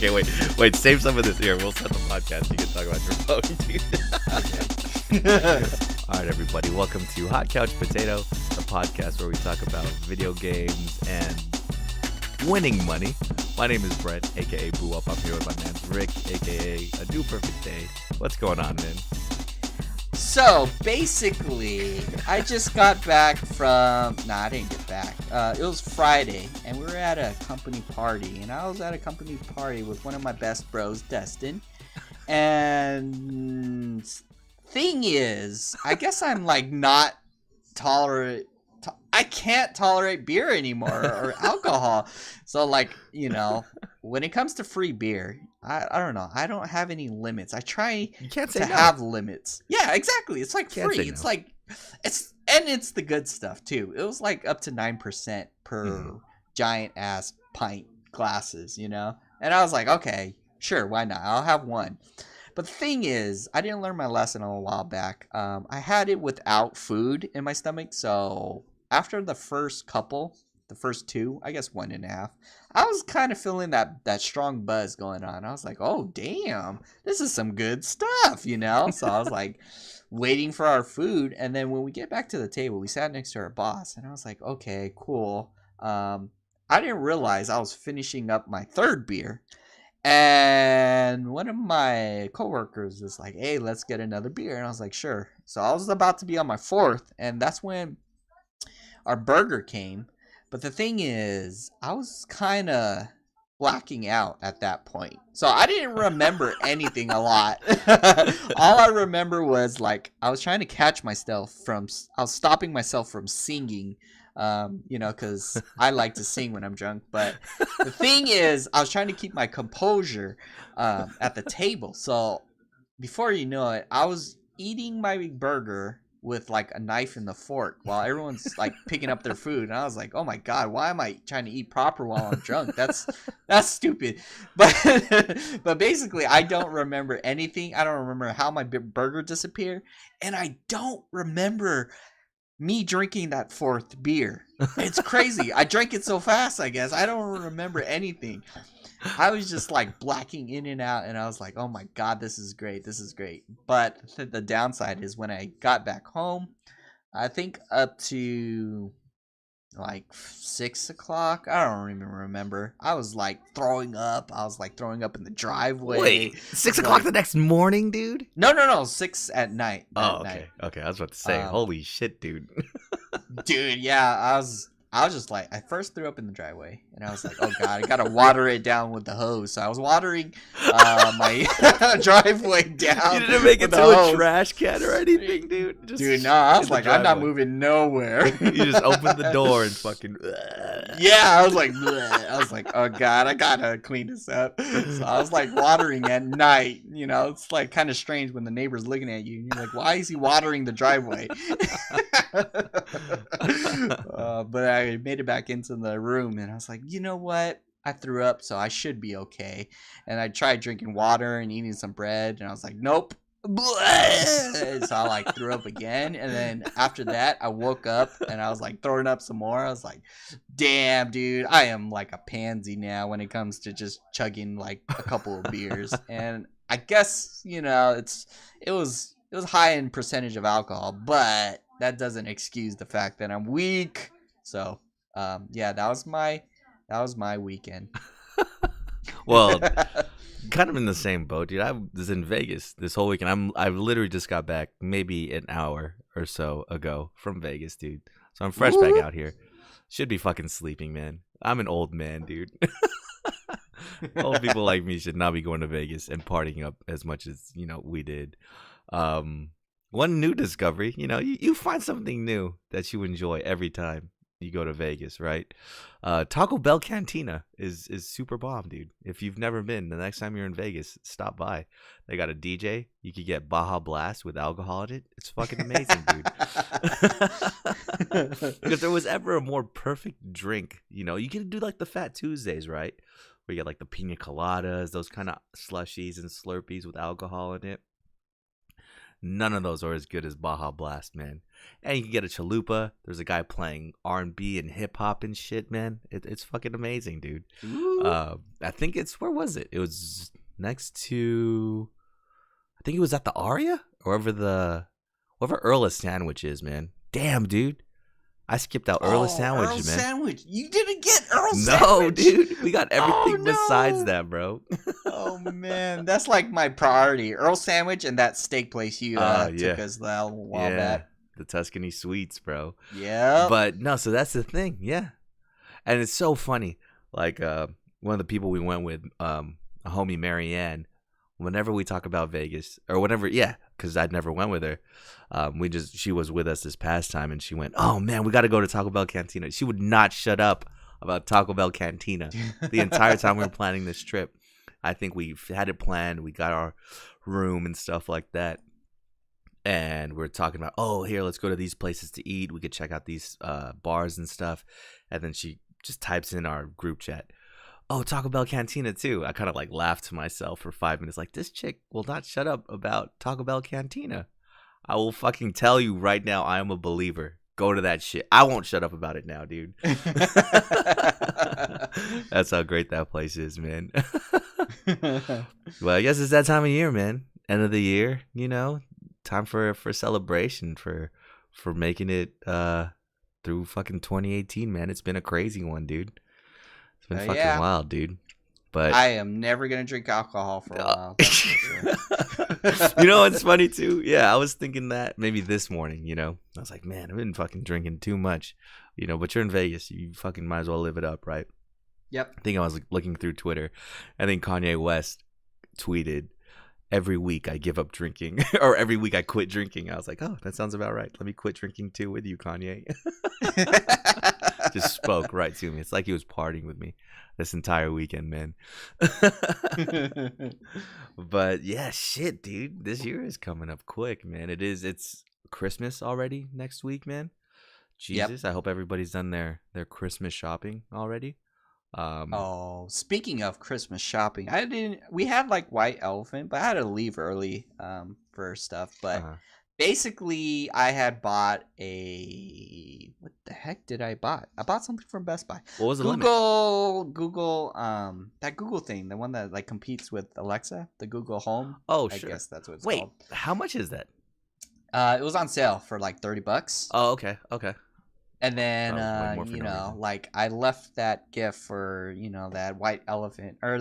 Okay, wait. Save some of this here. We'll set the podcast. You can talk about your phone, dude. All right, everybody. Welcome to Hot Couch Potato, the podcast where we talk about video games and winning money. My name is Brett, a.k.a. Boo Up. I'm here with my man Rick, a.k.a. A New Perfect Day. What's going on, man? So, basically, I just got back from... Nah, I didn't get back. It was Friday, and we were at a company party. And I was at a company party with one of my best bros, Dustin. And... thing is, I guess I'm, like, not tolerant... I can't tolerate beer anymore, or alcohol. So, like, you know, when it comes to free beer... I don't know. I don't have any limits. I try to have limits. Yeah, exactly. It's like free. It's like it's the good stuff too. It was like up to 9% per giant ass pint glasses, you know? And I was like, okay, sure, why not? I'll have one. But the thing is, I didn't learn my lesson a while back. I had it without food in my stomach, so after the first two, I guess 1.5, I was kind of feeling that strong buzz going on. I was like, oh, damn, this is some good stuff, you know? So I was like waiting for our food. And then when we get back to the table, we sat next to our boss. And I was like, okay, cool. I didn't realize I was finishing up my third beer. And one of my coworkers was like, hey, let's get another beer. And I was like, sure. So I was about to be on my fourth. And that's when our burger came. But the thing is, I was kind of blacking out at that point. So I didn't remember anything a lot. All I remember was, like, I was trying to catch myself I was stopping myself from singing, you know, because I like to sing when I'm drunk. But the thing is, I was trying to keep my composure at the table. So before you know it, I was eating my burger with like a knife and the fork while everyone's like picking up their food, and I was like, oh my god, why am I trying to eat proper while I'm drunk? That's stupid. But basically, I don't remember anything. I don't remember how my burger disappeared, and I don't remember me drinking that fourth beer. It's crazy. I drank it so fast, I guess I don't remember anything. I was just like blacking in and out, and I was like, oh my god, this is great. But the downside is when I got back home, I think up to like 6 o'clock. I don't even remember. I was like throwing up. I was like throwing up in the driveway. Wait, 6 o'clock the next morning, dude? No, 6 at night. Oh, okay. Okay, I was about to say, holy shit, dude. Dude, yeah, I was just like, I first threw up in the driveway, and I was like, oh god, I gotta water it down with the hose. So I was watering my driveway down. You didn't make it to a trash can or anything, dude? Dude, no, I was like, I'm not moving nowhere. You just opened the door and fucking... Yeah, I was like, oh god, I gotta clean this up. So I was like watering at night. You know, it's like kind of strange when the neighbor's looking at you, and you're like, why is he watering the driveway? But I made it back into the room, and I was like, you know what? I threw up, so I should be okay. And I tried drinking water and eating some bread, and I was like, nope. So I like threw up again, and then after that I woke up and I was like throwing up some more. I was like, damn, dude, I am like a pansy now when it comes to just chugging like a couple of beers. And I guess, you know, it was high in percentage of alcohol, but that doesn't excuse the fact that I'm weak. So yeah, that was my weekend. Well, kind of in the same boat, dude. I was in Vegas this whole weekend. I've literally just got back maybe an hour or so ago from Vegas, dude. So I'm fresh back out here. Should be fucking sleeping, man. I'm an old man, dude. Old people like me should not be going to Vegas and partying up as much as, you know, we did. One new discovery, you know, you find something new that you enjoy every time you go to Vegas, right? Taco Bell Cantina is super bomb, dude. If you've never been, the next time you're in Vegas, stop by. They got a DJ. You could get Baja Blast with alcohol in it. It's fucking amazing, dude. If there was ever a more perfect drink, you know, you could do like the Fat Tuesdays, right? Where you get like the pina coladas, those kind of slushies and slurpees with alcohol in it. None of those are as good as Baja Blast, man. And you can get a chalupa. There's a guy playing R&B and hip hop and shit, man. It's fucking amazing, dude. I think where was it? It was next to, I think it was at the Aria, or wherever Earl's Sandwich is, man. Damn, dude. I skipped out Earl's Sandwich, Earl's man. Sandwich. You didn't get Earl's Sandwich? No, dude. We got everything no. besides that, bro. Oh, man. That's like my priority. Earl's Sandwich and that steak place you took us a while back. The Tuscany Sweets, bro. Yeah. But no, so that's the thing. Yeah. And it's so funny. Like, one of the people we went with, a homie Marianne, whenever we talk about Vegas, or whenever, because I'd never went with her, she was with us this past time, and she went, oh man, we got to go to Taco Bell Cantina. She would not shut up about Taco Bell Cantina the entire time we were planning this trip. I think we had it planned. We got our room and stuff like that. And we're talking about, oh, here, let's go to these places to eat. We could check out these bars and stuff. And then she just types in our group chat, oh, Taco Bell Cantina too. I kind of like laughed to myself for 5 minutes. Like, this chick will not shut up about Taco Bell Cantina. I will fucking tell you right now, I am a believer. Go to that shit. I won't shut up about it now, dude. That's how great that place is, man. Well, I guess it's that time of year, man. End of the year, time for celebration, for making it through fucking 2018, man. It's been a crazy one, dude. It's been fucking wild, dude. But I am never gonna drink alcohol for a while. That's for sure. It's funny too. Yeah, I was thinking that maybe this morning. I was like, man, I've been fucking drinking too much. But you're in Vegas, you fucking might as well live it up, right? Yep. I think I was looking through Twitter, and then Kanye West tweeted, every week I give up drinking, or every week I quit drinking. I was like, oh, that sounds about right. Let me quit drinking too with you, Kanye. Just spoke right to me. It's like he was partying with me this entire weekend, man. But yeah, shit, dude. This year is coming up quick, man. It's Christmas already next week, man. Jesus, yep. I hope everybody's done their Christmas shopping already. Speaking of Christmas shopping, we had like White Elephant, but I had to leave early for stuff. But basically, I had bought what the heck did I buy? I bought something from Best Buy. What was the limit? Google, that Google thing, the one that like competes with Alexa, the Google Home. Oh, sure. I guess that's what it's called. Wait, how much is that? It was on sale for like $30. Oh, okay. And then, like I left that gift for, that White Elephant, or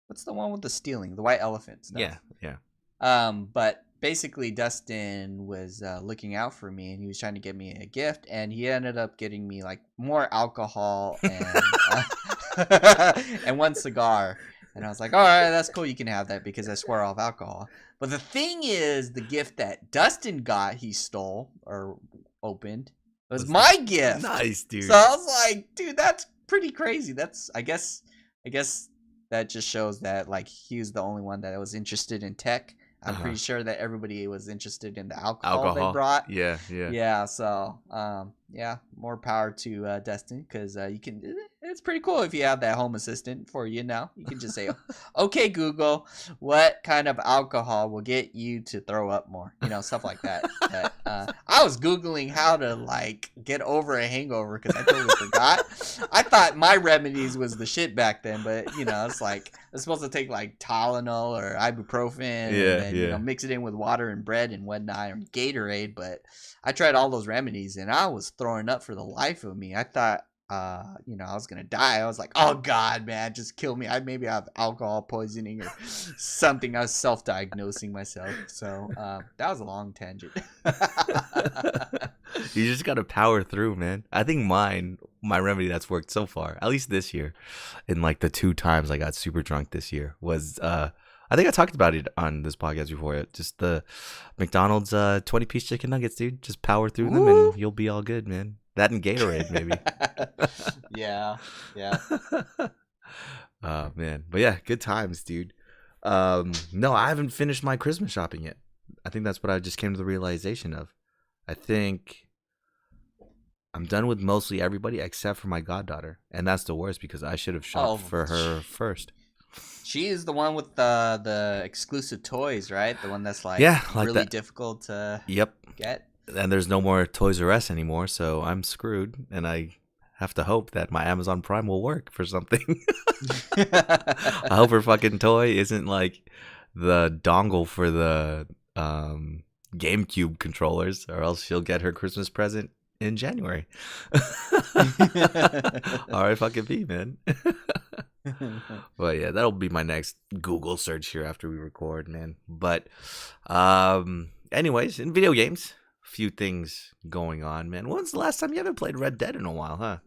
what's the one with the stealing? The White Elephant stuff. Yeah. But basically Dustin was looking out for me, and he was trying to get me a gift, and he ended up getting me like more alcohol and and one cigar. And I was like, all right, that's cool. You can have that because I swear off alcohol. But the thing is, the gift that Dustin got, he stole or opened. It was my gift. Nice, dude. So I was like, dude, that's pretty crazy. That's I guess that just shows that like he was the only one that was interested in tech. I'm pretty sure that everybody was interested in the alcohol they brought. Yeah. Yeah. So, more power to Dustin, because you can. It's pretty cool if you have that home assistant for you now. You can just say, "Okay, Google, what kind of alcohol will get you to throw up more?" Stuff like that. But, I was Googling how to like get over a hangover because I totally forgot. I thought my remedies was the shit back then, but it's like it's supposed to take like Tylenol or ibuprofen, and then mix it in with water and bread and whatnot, or Gatorade. But I tried all those remedies, and I was throwing up for the life of me. I thought, I was gonna die. I was like, oh god, man, just kill me. Maybe I have alcohol poisoning or something. I was self-diagnosing myself. So that was a long tangent. You just gotta power through, man. I think my remedy that's worked so far, at least this year, in like the 2 times I got super drunk this year, was I think I talked about it on this podcast before. Just the McDonald's 20-piece chicken nuggets, dude. Just power through them and you'll be all good, man. That and Gatorade, maybe. Yeah. Oh, man. But yeah, good times, dude. No, I haven't finished my Christmas shopping yet. I think that's what I just came to the realization of. I think I'm done with mostly everybody except for my goddaughter. And that's the worst because I should have shopped for her first. She is the one with the exclusive toys, right? The one that's like Yeah, like really that. difficult to Yep. get. And there's no more Toys R Us anymore, so I'm screwed, and I have to hope that my Amazon Prime will work for something. I hope her fucking toy isn't like the dongle for the GameCube controllers, or else she'll get her Christmas present in January. R.I.P. man. But yeah, that'll be my next Google search here after we record, man. But anyways, in video games, a few things going on, man. When's the last time you haven't played Red Dead in a while, huh?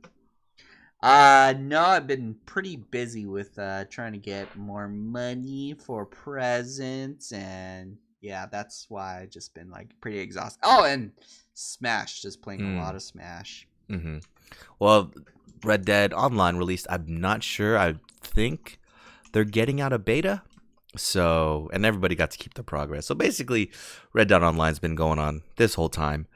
No, I've been pretty busy with trying to get more money for presents, and yeah, that's why I've just been like pretty exhausted. Oh, and Smash, just playing a lot of Smash. Mm-hmm. Well, Red Dead Online released. I'm not sure. I think they're getting out of beta. So, and everybody got to keep the progress. So basically, Red Dead Online's been going on this whole time.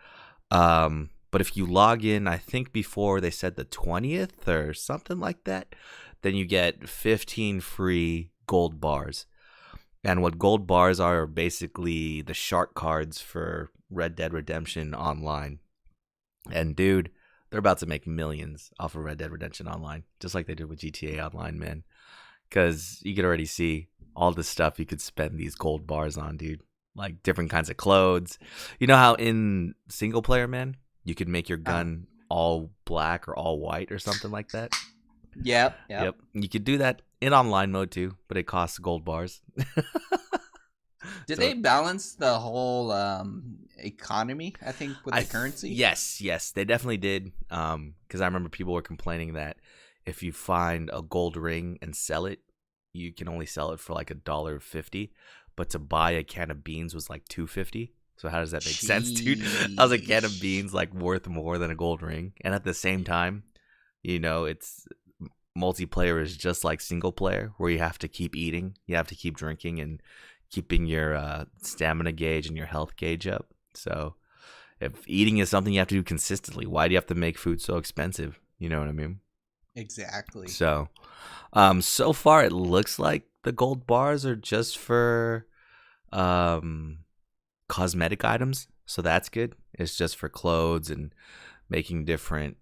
But if you log in, I think before they said the 20th or something like that, then you get 15 free gold bars. And what gold bars are basically the shark cards for Red Dead Redemption Online. And dude, they're about to make millions off of Red Dead Redemption Online, just like they did with GTA Online, man. Because you could already see all the stuff you could spend these gold bars on, dude. Like different kinds of clothes. You know how in single player, man, you could make your gun all black or all white or something like that? Yep. You could do that in online mode too, but it costs gold bars. Did they balance the whole economy, I think, with the currency? Yes, they definitely did. Because I remember people were complaining that if you find a gold ring and sell it, you can only sell it for like $1.50. But to buy a can of beans was like $2.50. So how does that make sense, dude? How's a can of beans like worth more than a gold ring? And at the same time, you know, it's multiplayer is just like single player, where you have to keep eating, you have to keep drinking, and keeping your stamina gauge and your health gauge up. So if eating is something you have to do consistently, why do you have to make food so expensive? You know what I mean? Exactly. So, so far it looks like the gold bars are just for cosmetic items. So that's good. It's just for clothes and making different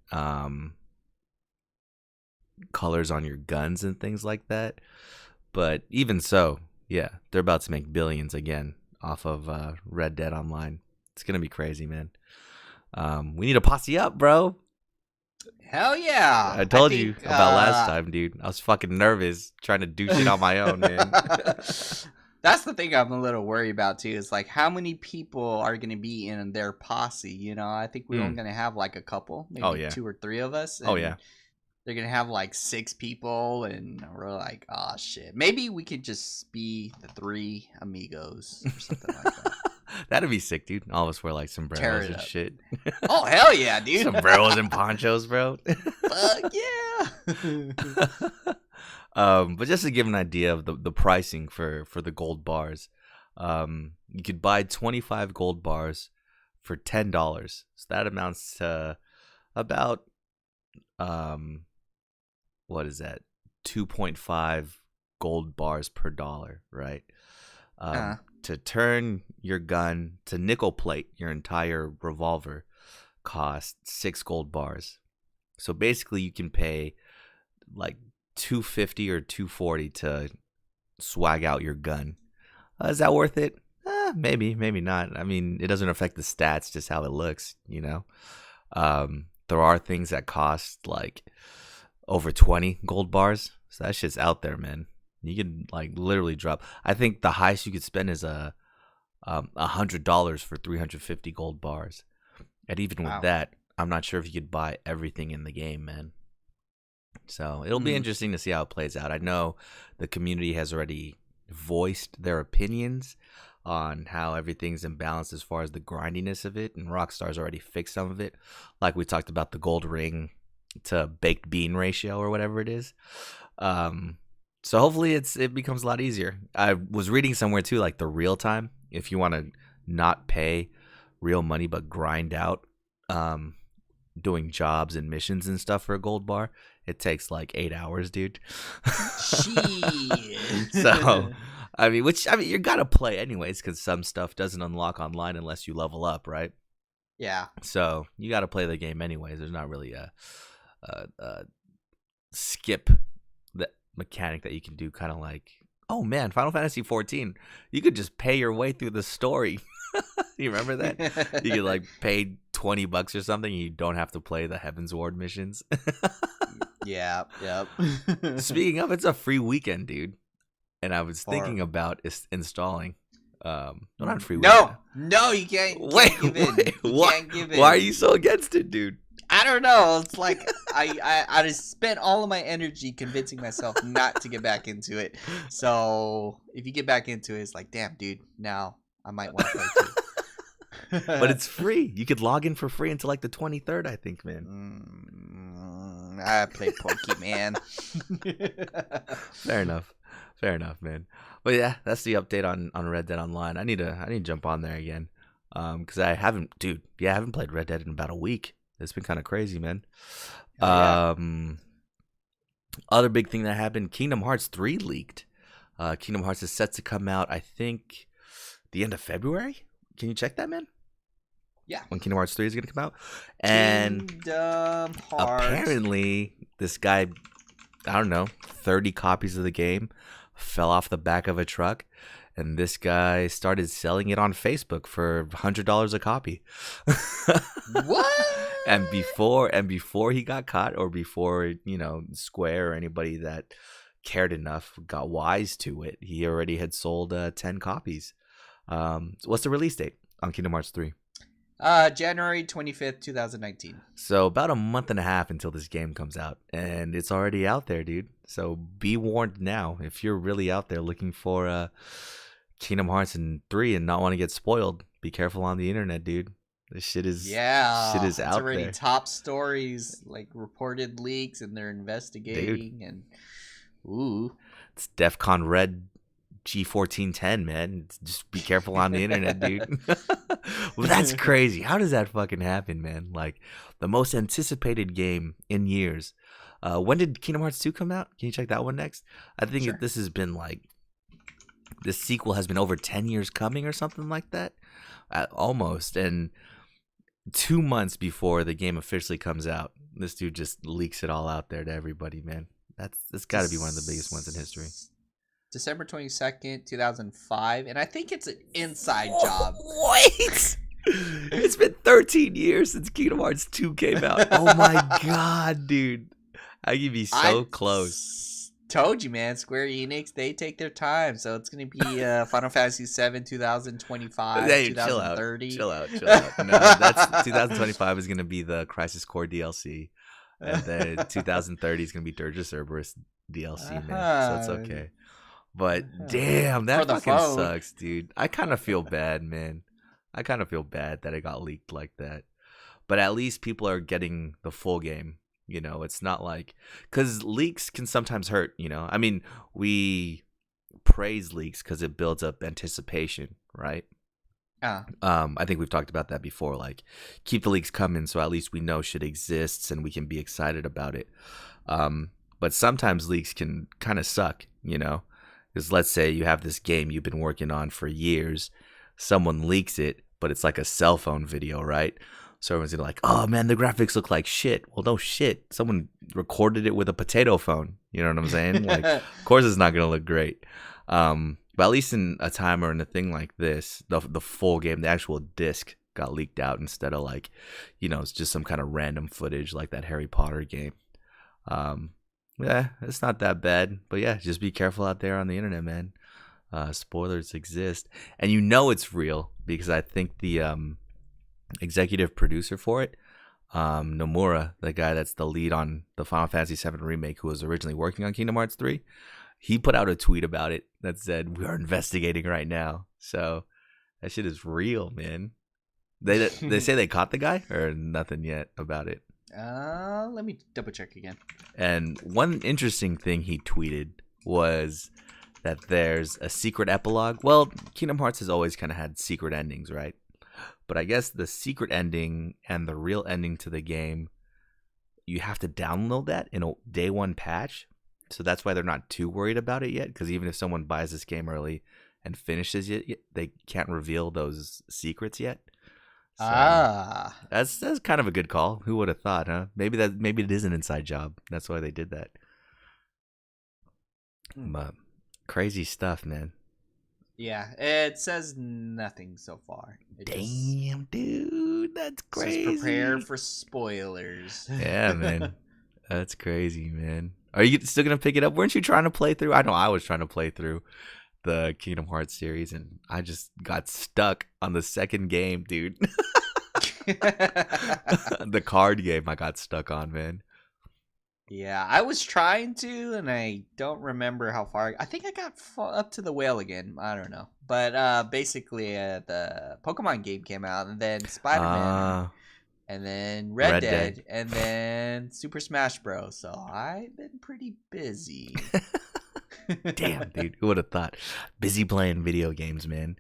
colors on your guns and things like that. But even so, yeah, they're about to make billions again off of Red Dead Online. It's gonna be crazy, man. We need to posse up, bro. Hell yeah! I told you about last time, dude. I was fucking nervous trying to do shit on my own, man. That's the thing I'm a little worried about too. Is like how many people are gonna be in their posse? You know, I think we're only gonna have like a couple, maybe 2 or 3 of us. Oh yeah. They're gonna have like 6 people, and we're like, oh shit. Maybe we could just be the 3 amigos or something like that. That'd be sick, dude. All of us wear like sombreros and shit. Oh hell yeah, dude! Sombreros and ponchos, bro. Fuck yeah! But just to give an idea of the pricing for the gold bars, you could buy 25 gold bars for $10. So that amounts to about what is that? 2.5 gold bars per dollar, right? To turn your gun to nickel plate your entire revolver costs 6 gold bars. So basically you can pay like $2.50 or $2.40 to swag out your gun. Is that worth it? Maybe not. I mean, it doesn't affect the stats, just how it looks, you know. There are things that cost like over 20 gold bars. So that shit's out there, man. You can like literally drop. I think the highest you could spend is $100 for 350 gold bars. And even with that, I'm not sure if you could buy everything in the game, man. So it'll be interesting to see how it plays out. I know the community has already voiced their opinions on how everything's imbalanced as far as the grindiness of it, and Rockstar's already fixed some of it. Like we talked about the gold ring to baked bean ratio or whatever it is. So hopefully it becomes a lot easier. I was reading somewhere too, like the real time, if you want to not pay real money but grind out doing jobs and missions and stuff for a gold bar, it takes like 8 hours, dude. Shit. So, you gotta play anyways because some stuff doesn't unlock online unless you level up, right? Yeah. So you gotta play the game anyways. There's not really a skip that mechanic that you can do, kind of like, oh man, Final Fantasy 14. You could just pay your way through the story. You remember that? You could like pay $20 or something, and you don't have to play the Heaven's Ward missions. Yeah. Yep. Speaking of, it's a free weekend, dude. And I was For- thinking about installing. No, not free No, weekend. no, you can't. Wait, give in. wait, You why- can't give in. Why are you so against it, dude? I don't know. It's like I just spent all of my energy convincing myself not to get back into it. So if you get back into it, it's like, damn, dude, now I might want to play too. But it's free. You could log in for free until like the 23rd, I think, man. I play Pokemon. Fair enough, man. But yeah, that's the update on Red Dead Online. I need to jump on there again, because I haven't played Red Dead in about a week. It's been kind of crazy, man. Yeah. Other big thing that happened: Kingdom Hearts 3 leaked. Kingdom Hearts is set to come out, I think, the end of February. Can you check that, man? Yeah. When Kingdom Hearts 3 is gonna come out, and Kingdom Hearts. apparently this guy, I don't know, 30 copies of the game fell off the back of a truck, and this guy started selling it on Facebook for $100 a copy. What? And before he got caught, or before, Square or anybody that cared enough got wise to it, he already had sold 10 copies. What's the release date on Kingdom Hearts 3? January 25th, 2019. So about a month and a half until this game comes out, and it's already out there, dude. So be warned now. If you're really out there looking for Kingdom Hearts 3 and not want to get spoiled, be careful on the internet, dude. This shit is out It's already there. top stories, like reported leaks, and they're investigating. And ooh, It's DEFCON Red G1410, man. Just be careful on the internet, dude. Well, that's crazy. How does that fucking happen, man? Like, the most anticipated game in years. When did Kingdom Hearts 2 come out? Can you check that one next? I think Sure. this has been like, this sequel has been over 10 years coming or something like that. Almost. And 2 months before the game officially comes out, this dude just leaks it all out there to everybody, man. That's got to be one of the biggest ones in history. December 22nd, 2005, and I think it's an inside job. Wait! It's been 13 years since Kingdom Hearts 2 came out. Oh my god, dude. I could be so close. Told you, man. Square Enix, they take their time, so it's gonna be Final Fantasy 7 2025, Hey, 2030. Chill out. No, that's 2025 is gonna be the Crisis Core DLC, and then 2030 is gonna be Dirge of Cerberus DLC, man. So it's okay. But damn, that For the fucking phone. sucks, dude. I kind of feel bad, man. I kind of feel bad that it got leaked like that. But at least people are getting the full game. It's not like, because leaks can sometimes hurt. I mean, we praise leaks because it builds up anticipation, right? I think we've talked about that before. Like, keep the leaks coming so at least we know shit exists and we can be excited about it. But sometimes leaks can kind of suck, because let's say you have this game you've been working on for years, someone leaks it, but it's like a cell phone video, right? So everyone's gonna like, oh man, the graphics look like shit. Well, no shit. Someone recorded it with a potato phone. You know what I'm saying? Like, of course it's not gonna look great. But at least in a time or in a thing like this, the full game, the actual disc got leaked out instead of like, it's just some kind of random footage like that Harry Potter game. Yeah, it's not that bad. But yeah, just be careful out there on the internet, man. Spoilers exist. And it's real because I think the executive producer for it, Nomura, the guy that's the lead on the Final Fantasy VII Remake, who was originally working on Kingdom Hearts 3, he put out a tweet about it that said, "We are investigating right now." So that shit is real, man. They say they caught the guy, or nothing yet about it. Let me double check again. And one interesting thing he tweeted was that there's a secret epilogue. Well, Kingdom Hearts has always kind of had secret endings, right? But I guess the secret ending and the real ending to the game, you have to download that in a day one patch. So that's why they're not too worried about it yet. Because even if someone buys this game early and finishes it, they can't reveal those secrets yet. So Ah. that's kind of a good call. Who would have thought, huh? Maybe it is an inside job. That's why they did that. But crazy stuff, man. Yeah, it says nothing so far. Damn, dude, that's crazy. Says prepare for spoilers. Yeah, man. That's crazy, man. Are you still gonna pick it up? Weren't you trying to play through? I know I was trying to play through the Kingdom Hearts series, and I just got stuck on the second game, dude. The card game I got stuck on, man. Yeah, I was trying to, and I don't remember how far. I think I got up to the whale again. I don't know, but basically, the Pokemon game came out, and then Spider-Man, and then Red Dead, and then Super Smash Bros. So I've been pretty busy. Damn, dude, who would have thought? Busy playing video games, man.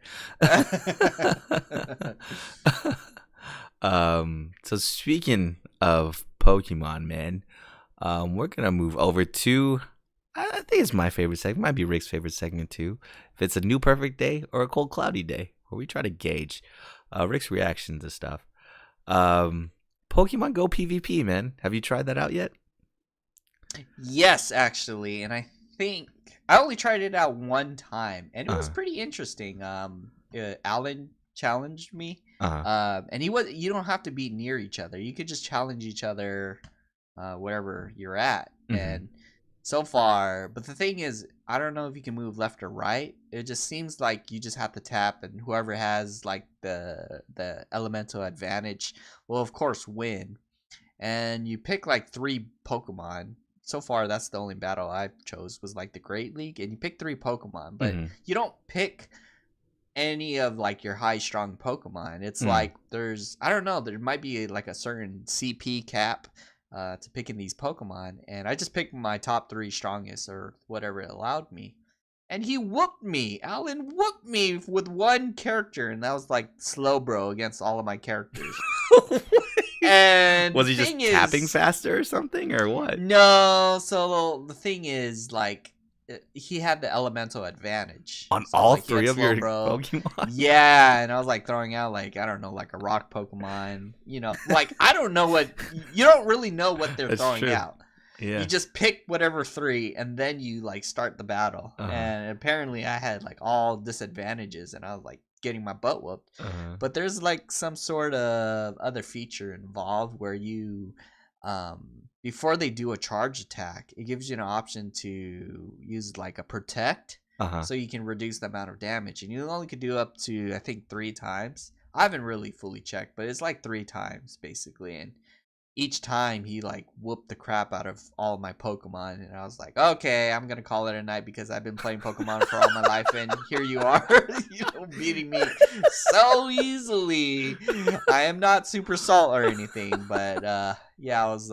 So speaking of Pokemon, man, we're gonna move over to, I think it's my favorite segment. Might be Rick's favorite segment too. If it's a new perfect day or a cold cloudy day, where we try to gauge Rick's reaction to stuff. Pokemon Go PvP, man. Have you tried that out yet? Yes, actually, and I think I only tried it out one time, and it was pretty interesting. Alan challenged me, and you don't have to be near each other. You could just challenge each other wherever you're at, and so far. But the thing is, I don't know if you can move left or right. It just seems like you just have to tap, and whoever has like the elemental advantage will of course win. And you pick like 3 Pokemon. So far, that's the only battle I chose was like the Great League, and you pick 3 Pokemon, but you don't pick any of like your high strong Pokemon. It's like I don't know, there might be like a certain CP cap to picking these Pokemon, and I just picked my top 3 strongest or whatever it allowed me, and he whooped me. Alan whooped me with one character, and that was like Slowbro against all of my characters. And was he just tapping faster or something, or what? No, so the thing is, like, he had the elemental advantage on all 3 of your Pokemon. Yeah, and I was like throwing out like, I don't know, like a rock Pokemon. Like I don't know you don't really know what they're throwing out. Yeah. You just pick whatever 3, and then you like start the battle. And apparently, I had like all disadvantages, and I was like getting my butt whooped. But there's like some sort of other feature involved where you before they do a charge attack, it gives you an option to use like a protect, so you can reduce the amount of damage, and you only could do up to I think 3 times. I haven't really fully checked, but it's like 3 times basically, and each time he like whooped the crap out of all of my Pokemon, and I was like, okay, I'm gonna call it a night because I've been playing Pokemon for all my life, and here you are, beating me so easily. I am not Super Salt or anything, but yeah, I was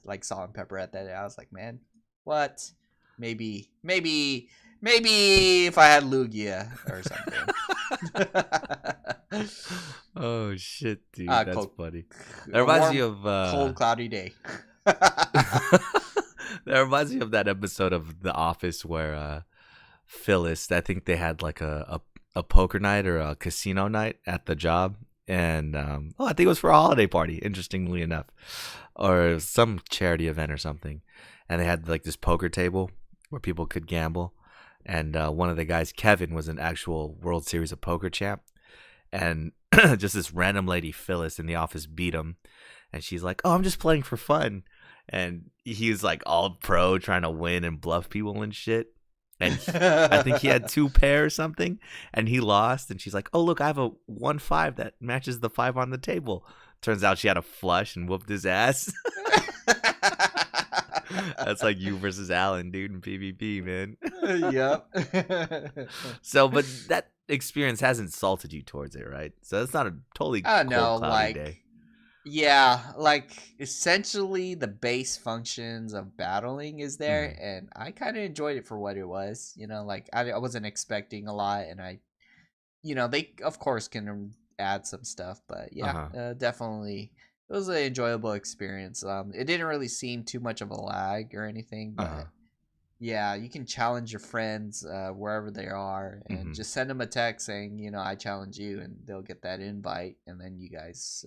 like salt and pepper at that. I was like, man, what? Maybe if I had Lugia or something. Oh shit, dude, that's funny. That reminds me of cold, cloudy day. That reminds me of that episode of The Office where Phyllis, I think they had like a poker night or a casino night at the job, and I think it was for a holiday party, interestingly enough, or some charity event or something, and they had like this poker table where people could gamble, and one of the guys, Kevin, was an actual World Series of Poker champ. And just this random lady, Phyllis, in the office beat him. And she's like, oh, I'm just playing for fun. And he's like all pro, trying to win and bluff people and shit. And I think he had 2 pair or something. And he lost. And she's like, oh, look, I have a 1-5 that matches the 5 on the table. Turns out she had a flush and whooped his ass. That's like you versus Alan, dude, in PvP, man. Yep. So, but that experience hasn't salted you towards it, right? So it's not a totally cold, cloudy day. Yeah, like essentially the base functions of battling is there, and I kind of enjoyed it for what it was. Like I wasn't expecting a lot, and they of course can add some stuff. But Uh yeah, huh. definitely it was an enjoyable experience. It didn't really seem too much of a lag or anything, Uh huh. but yeah, you can challenge your friends wherever they are, and Hmm. just send them a text saying, I challenge you, and they'll get that invite, and then you guys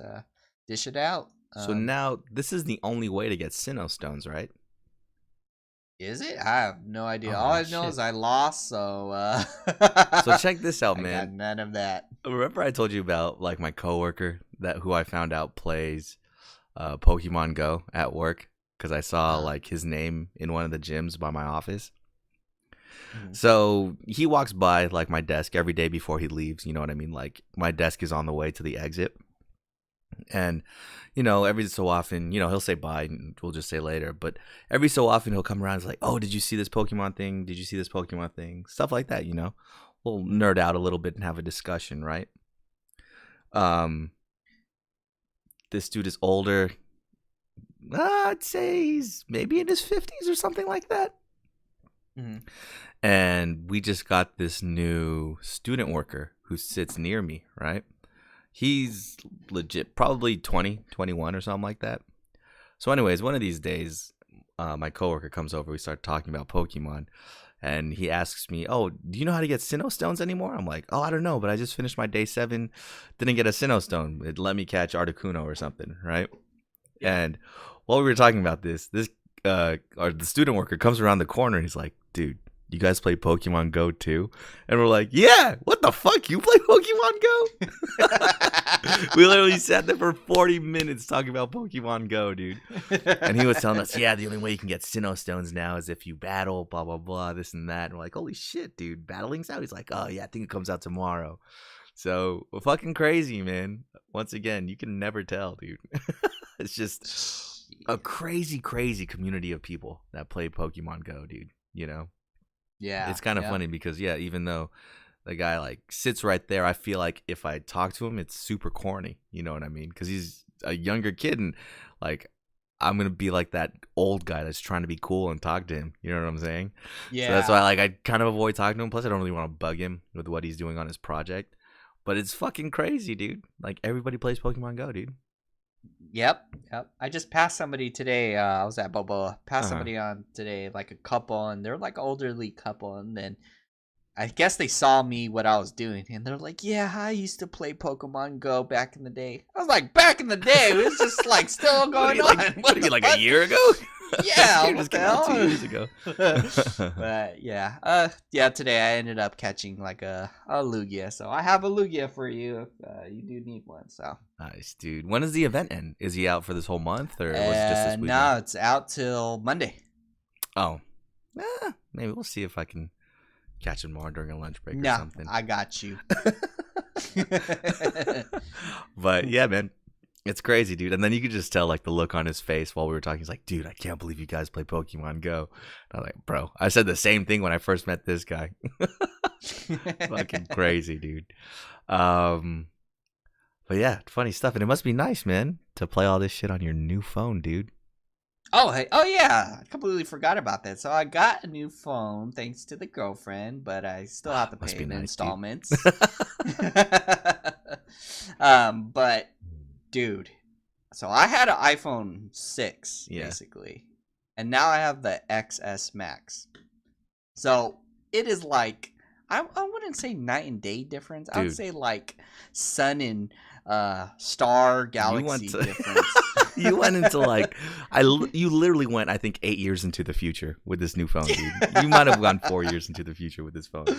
dish it out. So now this is the only way to get Sinnoh stones, right? Is it? I have no idea. All Oh I know shit. is I lost, so So check this out, I got man. none of that. Remember I told you about like my coworker that who I found out plays Pokemon Go at work because I saw Uh, like his name in one of the gyms by my office. mhm. So he walks by like my desk every day before he leaves. You know what I mean? Like my desk is on the way to the exit, and every so often, he'll say bye, and we'll just say later. But every so often he'll come around. And it's like, oh, did you see this Pokemon thing? Did you see this Pokemon thing? Stuff like that. We'll nerd out a little bit and have a discussion, right? Um, this dude is older. I'd say he's maybe in his 50s or something like that. Mhm. And we just got this new student worker who sits near me, right? He's legit, probably 20, 21 or something like that. So, anyways, one of these days, my coworker comes over. We start talking about Pokemon. And he asks me, oh, do you know how to get Sinnoh stones anymore? I'm like, oh, I don't know, but I just finished my day 7. Didn't get a Sinnoh stone. It let me catch Articuno or something, right? Yeah. And while we were talking about this or the student worker comes around the corner and he's like, dude, you guys play Pokemon Go too? And we're like, yeah, what the fuck? You play Pokemon Go? We literally sat there for 40 minutes talking about Pokemon Go, dude. And he was telling us, yeah, the only way you can get Sinnoh stones now is if you battle, blah, blah, blah, this and that. And we're like, holy shit, dude, battling's out? He's like, oh, yeah, I think it comes out tomorrow. So, we're fucking crazy, man. Once again, you can never tell, dude. It's just a crazy, crazy community of people that play Pokemon Go, dude. Yeah. It's kind of Yep. funny because, yeah, even though the guy like sits right there, I feel like if I talk to him, it's super corny. You know what I mean? Because he's a younger kid, and like I'm gonna be like that old guy that's trying to be cool and talk to him. You know what I'm saying? So that's why Yeah. like I kind of avoid talking to him. Plus, I don't really want to bug him with what he's doing on his project. But it's fucking crazy, dude. Like everybody plays Pokemon Go, dude. Yep. Yep. I just passed somebody today. I was at Boba. Uh Passed huh. somebody on today, like a couple, and they're like an elderly couple, and then I guess they saw me what I was doing, and they're like, "Yeah, I used to play Pokemon Go back in the day." I was like, "Back in the day, it was just like still What are going you on." like? What What are the you like a fuck? year ago? This Yeah, game what just the came out 2 years hell? ago. But yeah, yeah. Today I ended up catching like a Lugia, so I have a Lugia for you if you do need one. So, Nice, dude. When does the event end? Is he out for this whole month, or was it just this weekend? no, it's out till Monday. Oh, maybe we'll see if I can catch him more during a lunch break or No, something. I got you. But yeah, man, it's crazy, dude. And then you could just tell like the look on his face while we were talking. He's like, dude, I can't believe you guys play Pokemon Go. And I'm like, bro, I said the same thing when I first met this guy. Fucking crazy, dude. Um, but yeah, funny stuff. And it must be nice, man, to play all this shit on your new phone, dude. Oh, hey, oh yeah, I completely forgot about that. So I got a new phone thanks to the girlfriend, but I still have to Must pay be in nice, dude. installments. But dude, so I had an iPhone 6 Yeah. basically, and now I have the XS Max. So it is like I wouldn't say night and day difference. I would Dude. say like sun and star You galaxy went to difference. you went into like you literally went I think 8 years into the future with this new phone, dude. You might have gone 4 years into the future with this phone, bro.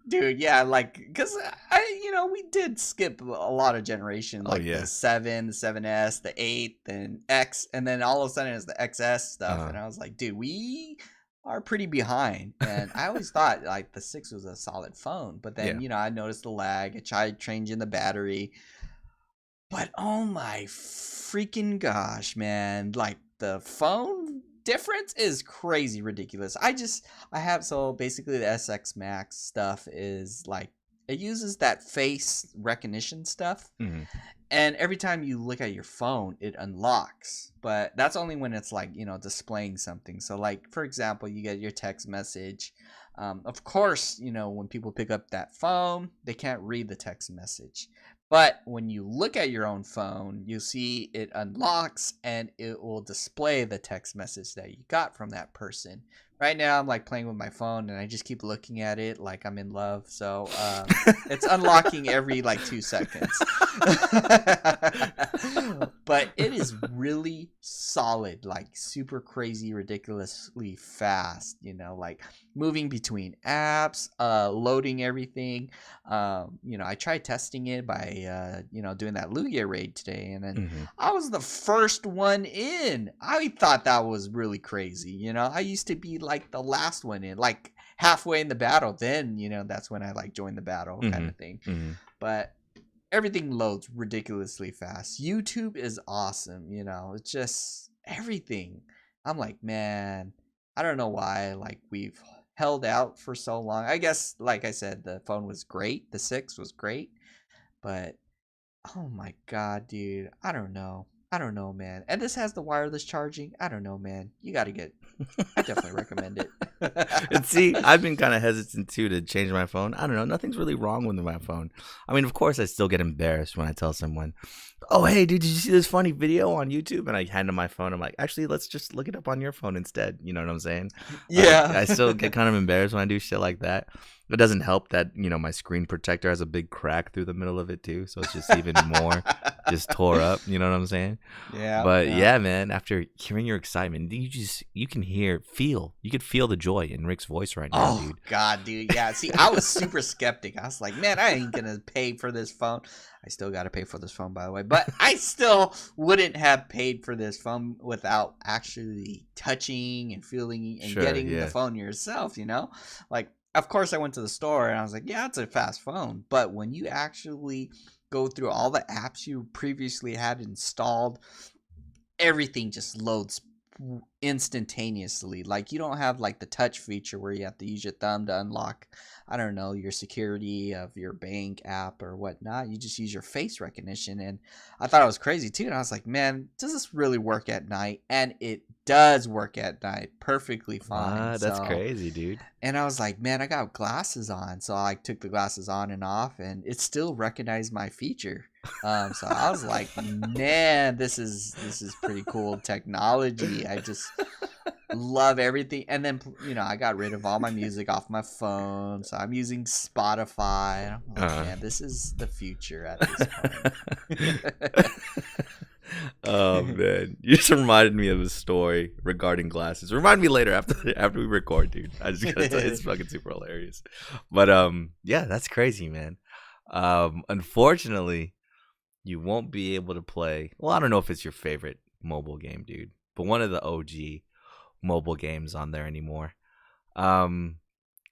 Dude, yeah, like because we did skip a lot of generations, Oh like yeah. the 7, the 7S, the 8, then X, and then all of a sudden it's the XS stuff, Uh-huh. and I was like, dude, we are pretty behind. And I always thought like the 6 was a solid phone, but then Yeah. I noticed the lag. I tried changing the battery, but oh my freaking gosh, man, like the phone difference is crazy ridiculous. I have, so basically the SX Max stuff is like it uses that face recognition stuff, Mhm. and every time you look at your phone it unlocks, but that's only when it's like displaying something. So like for example, you get your text message. Of course, when people pick up that phone they can't read the text message, But when you look at your own phone, you see it unlocks and it will display the text message that you got from that person. Right now, I'm like playing with my phone and I just keep looking at it like I'm in love. So it's unlocking every like 2 seconds. But it is really solid, like super crazy, ridiculously fast, like moving between apps, loading everything. I tried testing it by doing that Lugia raid today, and then Mm-hmm. I was the first one in. I thought that was really crazy. I used to be like the last one in, like halfway in the battle. Then that's when I like joined the battle kind of thing. Mm-hmm. But everything loads ridiculously fast. YouTube is awesome. It's just everything. I'm like, man, I don't know why like we've held out for so long. I guess, like I said, the phone was great. The 6 was great, but oh my god, dude, I don't know. I don't know, man. And this has the wireless charging. I don't know, man. You got to get. I definitely recommend it. And see, I've been kind of hesitant too to change my phone. I don't know. Nothing's really wrong with my phone. I mean, of course, I still get embarrassed when I tell someone, "Oh, hey, dude, did you see this funny video on YouTube?" And I hand them my phone. I'm like, "Actually, let's just look it up on your phone instead." You know what I'm saying? Yeah. I still get kind of embarrassed when I do shit like that. It doesn't help that my screen protector has a big crack through the middle of it too, so it's just even more just tore up. You know what I'm saying? Yeah. But yeah, man, after hearing your excitement, you can feel the joy in Rick's voice right now, Oh dude. god, dude. Yeah. See, I was super skeptic. I was like, man, I ain't gonna pay for this phone. I still gotta pay for this phone, by the way. But I still wouldn't have paid for this phone without actually touching and feeling and Sure, getting yeah. the phone yourself. Like, of course, I went to the store and I was like, yeah, it's a fast phone. But when you actually go through all the apps you previously had installed, everything just loads instantaneously. Like, you don't have like the touch feature where you have to use your thumb to unlock, I don't know, your security of your bank app or whatnot. You just use your face recognition. And I thought it was crazy too. And I was like, man, does this really work at night? And it does work at night perfectly fine. What? That's So crazy, dude. and I was like, man, I got glasses on. So I took the glasses on and off and it still recognized my feature. So I was like, man, this is pretty cool technology. I just love everything. And then, I got rid of all my music off my phone. So I'm using Spotify. And I'm like, man, this is the future at this point. Oh man, you just reminded me of a story regarding glasses. Remind me later after we record, dude. I just gotta tell you, it's fucking super hilarious. But yeah, that's crazy, man. Unfortunately, you won't be able to play. Well, I don't know if it's your favorite mobile game, dude, but one of the OG mobile games on there anymore.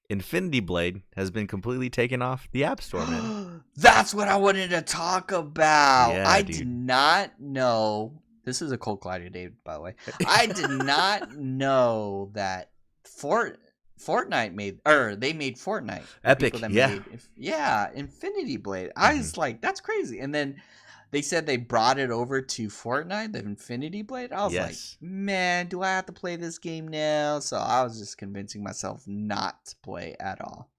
Infinity Blade has been completely taken off the App Store, man. That's what I wanted to talk about. Yeah, I dude. did not know. This is a cold collider, David, by the way. I did not know that Fortnite made, or they made Fortnite. Epic, People that yeah. made Infinity Blade. I was like, that's crazy. And then they said they brought it over to Fortnite, the Infinity Blade. I was Yes. like, man, do I have to play this game now? So I was just convincing myself not to play at all.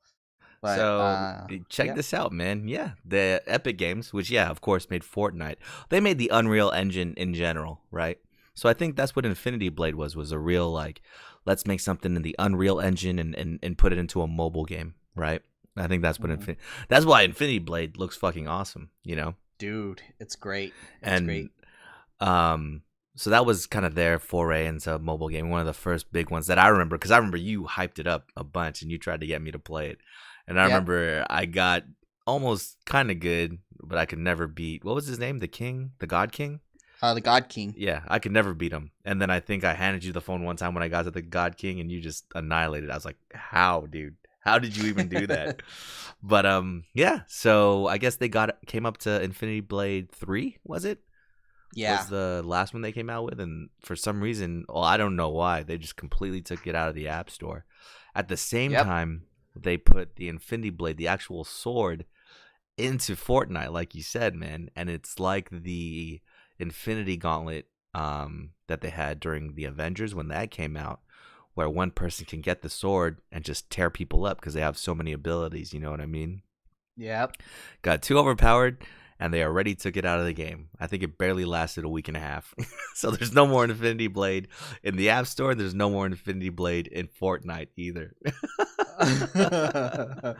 But, So check yeah. this out, man. Yeah, the Epic Games, which of course made Fortnite. They made the Unreal Engine in general, right? So I think that's what Infinity Blade was a real like, let's make something in the Unreal Engine and put it into a mobile game, right? I think that's what that's why Infinity Blade looks fucking awesome, Dude, it's great. It's and great. so that was kind of their foray into a mobile game, one of the first big ones that I remember, because I remember you hyped it up a bunch and you tried to get me to play it, and I remember I got almost kind of good, but I could never beat, what was his name, the God King. The God King. Yeah, I could never beat him. And then I think I handed you the phone one time when I got to the God King and you just annihilated. I was like, how, dude? How did you even do that? But yeah, so I guess they came up to Infinity Blade 3, was it? Yeah. Was the last one they came out with, and for some reason, well, I don't know why, they just completely took it out of the App Store. At the same time, they put the Infinity Blade, the actual sword, into Fortnite, like you said, man. And it's like the Infinity Gauntlet that they had during the Avengers when that came out, where one person can get the sword and just tear people up because they have so many abilities, you know what I mean? Yep. Got too overpowered, and they already took it out of the game. I think it barely lasted a week and a half. So there's no more Infinity Blade in the App Store. There's no more Infinity Blade in Fortnite either. But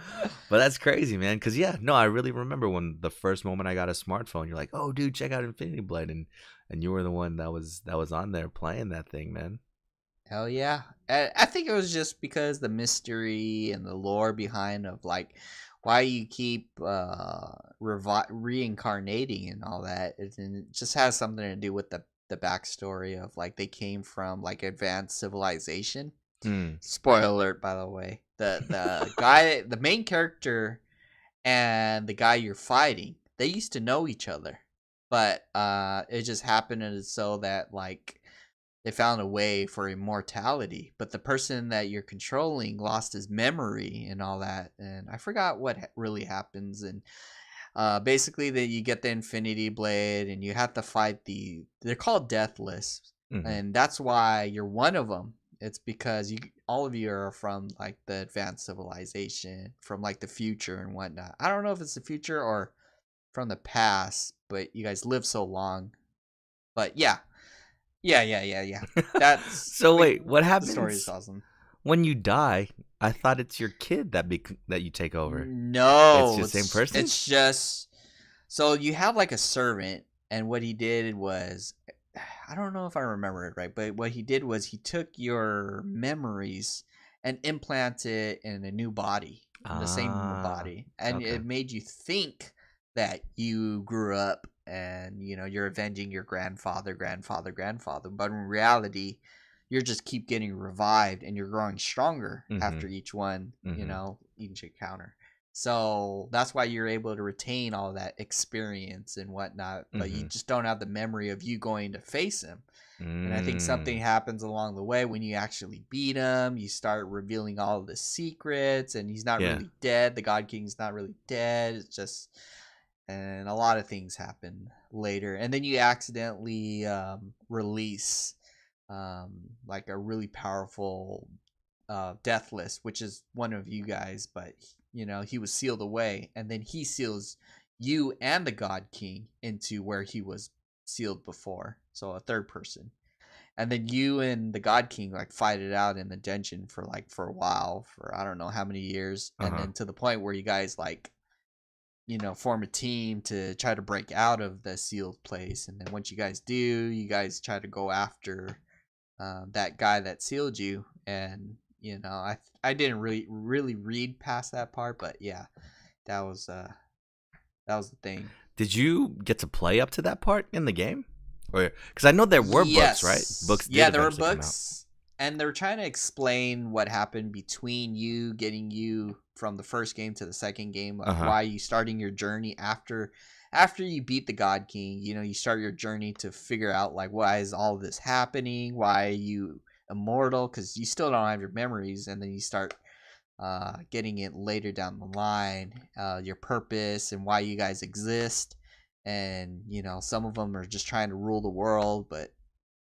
that's crazy, man. Because yeah, no, I really remember when the first moment I got a smartphone. You're like, "Oh, dude, check out Infinity Blade," and you were the one that was on there playing that thing, man. Hell yeah. I think it was just because the mystery and the lore behind of like why you keep reincarnating and all that. And it just has something to do with the backstory of like they came from like advanced civilization. Spoiler alert, by the way. The guy, the main character and the guy you're fighting, they used to know each other. But it just happened so that like they found a way for immortality, but the person that you're controlling lost his memory and all that, and I forgot what really happens. And basically that you get the Infinity Blade and you have to fight they're called Deathless. And that's why you're one of them. It's because all of you are from like the advanced civilization, from like the future and whatnot. I don't know if it's the future or from the past, but you guys live so long. But yeah. That's So wait, what the happens? story is awesome. When you die? I thought it's your kid that you take over. No, it's the same person. It's just so you have like a servant, and what he did was, I don't know if I remember it right, but what he did was he took your memories and implanted in a new body, in the same body, and it made you think that you grew up and you're avenging your grandfather, but in reality you're just keep getting revived and you're growing stronger after each one, each encounter. So that's why you're able to retain all that experience and whatnot, but you just don't have the memory of you going to face him. And I think something happens along the way when you actually beat him. You start revealing all of the secrets, and he's not really dead. The God King's not really dead. It's just, and a lot of things happen later. And then you accidentally release like a really powerful Deathless, which is one of you guys, but he was sealed away, and then he seals you and the God King into where he was sealed before, so a third person. And then you and the God King like fight it out in the dungeon for a while, for I don't know how many years, and then to the point where you guys like form a team to try to break out of the sealed place. And then once you guys do, you guys try to go after that guy that sealed you. And I didn't really read past that part, but yeah, that was the thing. Did you get to play up to that part in the game? Or because I know there were books, right? Books. Yeah, there were books, and they're trying to explain what happened between you getting you from the first game to the second game, like why you starting your journey after you beat the God King. You start your journey to figure out like why is all this happening? Why are you immortal? Because you still don't have your memories, and then you start getting it later down the line, your purpose and why you guys exist. And some of them are just trying to rule the world, but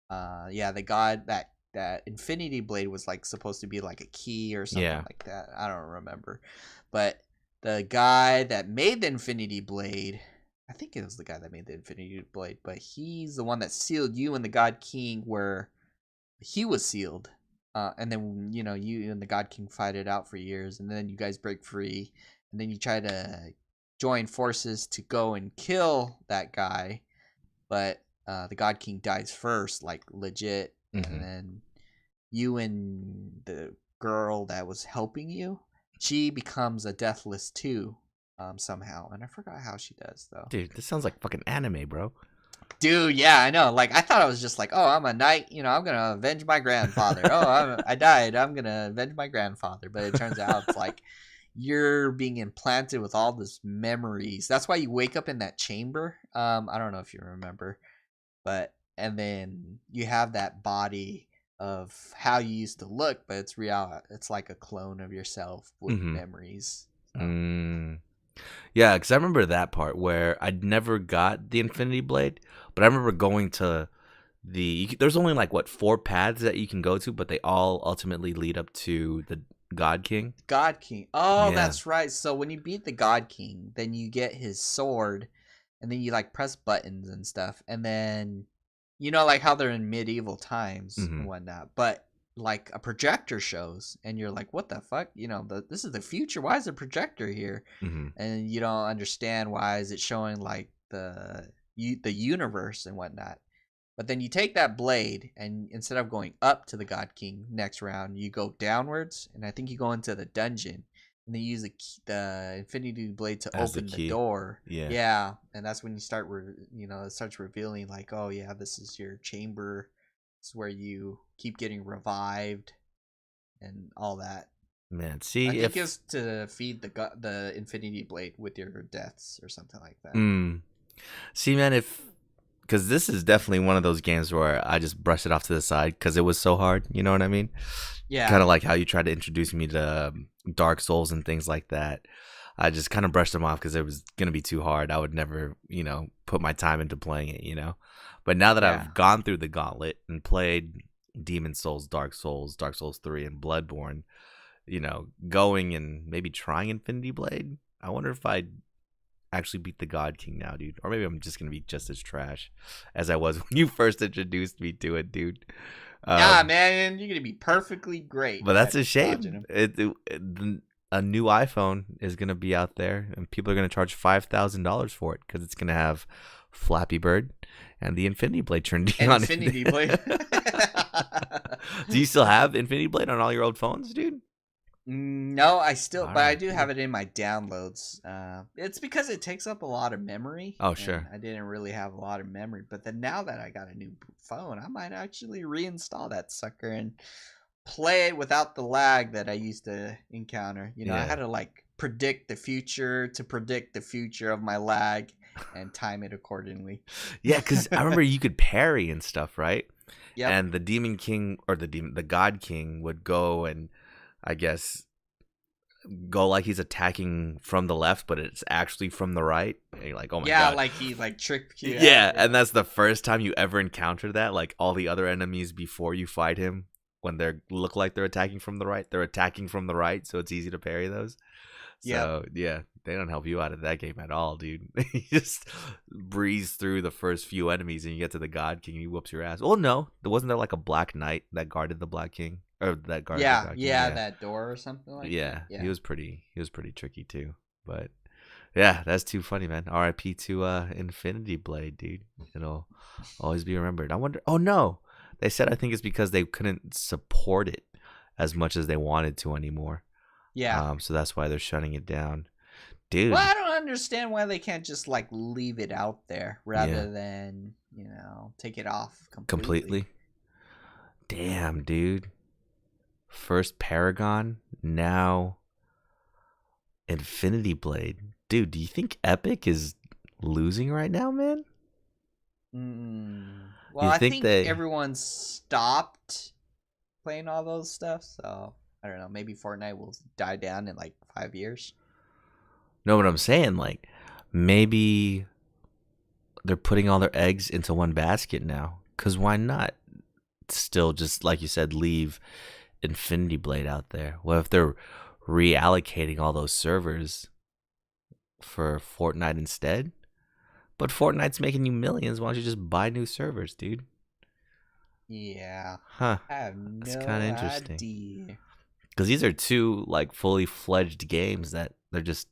the God that Infinity Blade was like supposed to be like a key or something like that. I don't remember, but the guy that made the Infinity Blade, I think it was the guy that made the Infinity Blade, but he's the one that sealed you and the God King where he was sealed. And then you and the God King fight it out for years, and then you guys break free, and then you try to join forces to go and kill that guy, but the God King dies first, like legit. And then you and the girl that was helping you, she becomes a Deathless too, somehow, and I forgot how she does though. Dude, this sounds like fucking anime, bro. Dude, yeah, I know. Like, I thought I was just like, oh, I'm a knight, I'm gonna avenge my grandfather. Oh, I died, I'm gonna avenge my grandfather. But it turns out it's like you're being implanted with all these memories. That's why you wake up in that chamber. I don't know if you remember, but and then you have that body of how you used to look, but it's real. It's like a clone of yourself with memories. So. Yeah, because I remember that part where I never got the Infinity Blade, but I remember going to there's only like 4 paths that you can go to, but they all ultimately lead up to the God King. God King. Oh, yeah. That's right. So when you beat the God King, then you get his sword, and then you like press buttons and stuff, and then you know like how they're in medieval times and Mm-hmm. whatnot, but like a projector shows, and you're like, what the fuck? You know, this is the future. Why is a projector here? Mm-hmm. And you don't understand why is it showing like the universe and whatnot. But then you take that blade, and instead of going up to the God King next round, you go downwards, and I think you go into the dungeon, and then you use the Infinity Blade to As the open the key. door. Yeah. Yeah, and that's when you start, it starts revealing like, oh yeah, this is your chamber. It's where you keep getting revived, and all that. Man, I see think if it's to feed the Infinity Blade with your deaths or something like that. see man if because this is definitely one of those games where I just brushed it off to the side because it was so hard. You know what I mean? Kind Yeah, of like how you tried to introduce me to Dark Souls and things like that. I just kind of brushed them off because it was gonna be too hard. I would never, put my time into playing it. But now that yeah. I've gone through the gauntlet and played Demon Souls, Dark Souls 3, and Bloodborne, going and maybe trying Infinity Blade, I wonder if I'd actually beat the God King now, dude. Or maybe I'm just gonna be just as trash as I was when you first introduced me to it, dude. Yeah, Um, man, you're gonna be perfectly great but that's at a dodging shame. them. A new iPhone is gonna be out there, and people are gonna charge $5,000 for it because it's gonna have Flappy Bird and the Infinity Blade turned And on Infinity it. Blade. Do you still have Infinity Blade on all your old phones, dude? No, All but I right, do dude. have it in my downloads. It's because it takes up a lot of memory, Oh, and sure. I didn't really have a lot of memory. But then now that I got a new phone, I might actually reinstall that sucker and play it without the lag that I used to encounter. You know, I had Yeah. to like predict the future of my lag and time it accordingly. Yeah, because I remember you could parry and stuff, right? Yep. And the Demon King or the God King would go and I guess go like he's attacking from the left, but it's actually from the right. And you're like, oh my Yeah, god. like he like tricked you out. Yeah, and Yeah. that's the first time you ever encounter that. Like all the other enemies before you fight him, when they look like they're attacking from the right, they're attacking from the right, so it's easy to parry those. Yep. So yeah, they don't help you out of that game at all, dude. You just breeze through the first few enemies and you get to the God King and he whoops your ass. Oh no, wasn't there like a Black Knight that guarded the Black King or that guarded the Yeah, God King? yeah, Yeah, that door or something like that. yeah, Yeah. he was pretty tricky too. But yeah, that's too funny, man. R.I.P. to Infinity Blade, dude. It'll always be remembered. I wonder. Oh no, they said I think it's because they couldn't support it as much as they wanted to anymore. Yeah. So that's why they're shutting it down, Well, dude. I don't understand why they can't just like leave it out there Yeah, rather than, take it off completely. completely. Damn, dude. First Paragon, now Infinity Blade. Dude, do you think Epic is losing right now, man? Well, You I think think they everyone stopped playing all those stuff, so I don't know, maybe Fortnite will die down in like 5 years. know what I'm saying? Like, maybe they're putting all their eggs into one basket now. Because why not still just, like you said, leave Infinity Blade out there? What if they're reallocating all those servers for Fortnite instead? But Fortnite's making you millions. Why don't you just buy new servers, dude? Yeah. Huh. I have That's no kind of interesting. idea. Because these are two like fully fledged games that they're just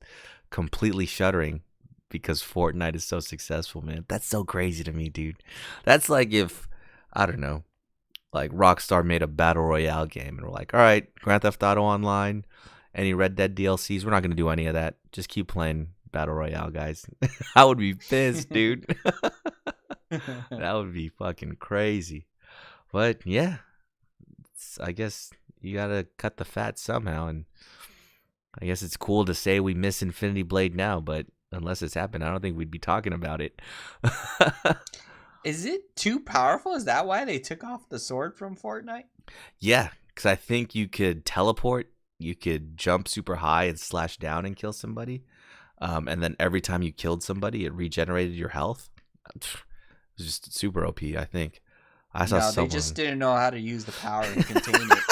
completely shuttering because Fortnite is so successful, man. That's so crazy to me, dude. That's like if I don't know, like Rockstar made a battle royale game and we're like, all right, Grand Theft Auto Online, any Red Dead DLCs, we're not gonna do any of that. Just keep playing battle royale, guys. I would be pissed, dude. That would be fucking crazy. But yeah, I guess you gotta cut the fat somehow, and I guess it's cool to say we miss Infinity Blade now, but unless it's happened, I don't think we'd be talking about it. Is it too powerful? Is that why they took off the sword from Fortnite? Yeah, because I think you could teleport, you could jump super high and slash down and kill somebody, and then every time you killed somebody, it regenerated your health. It was just super OP, I think. I saw No, they just someone. didn't know how to use the power and contain it.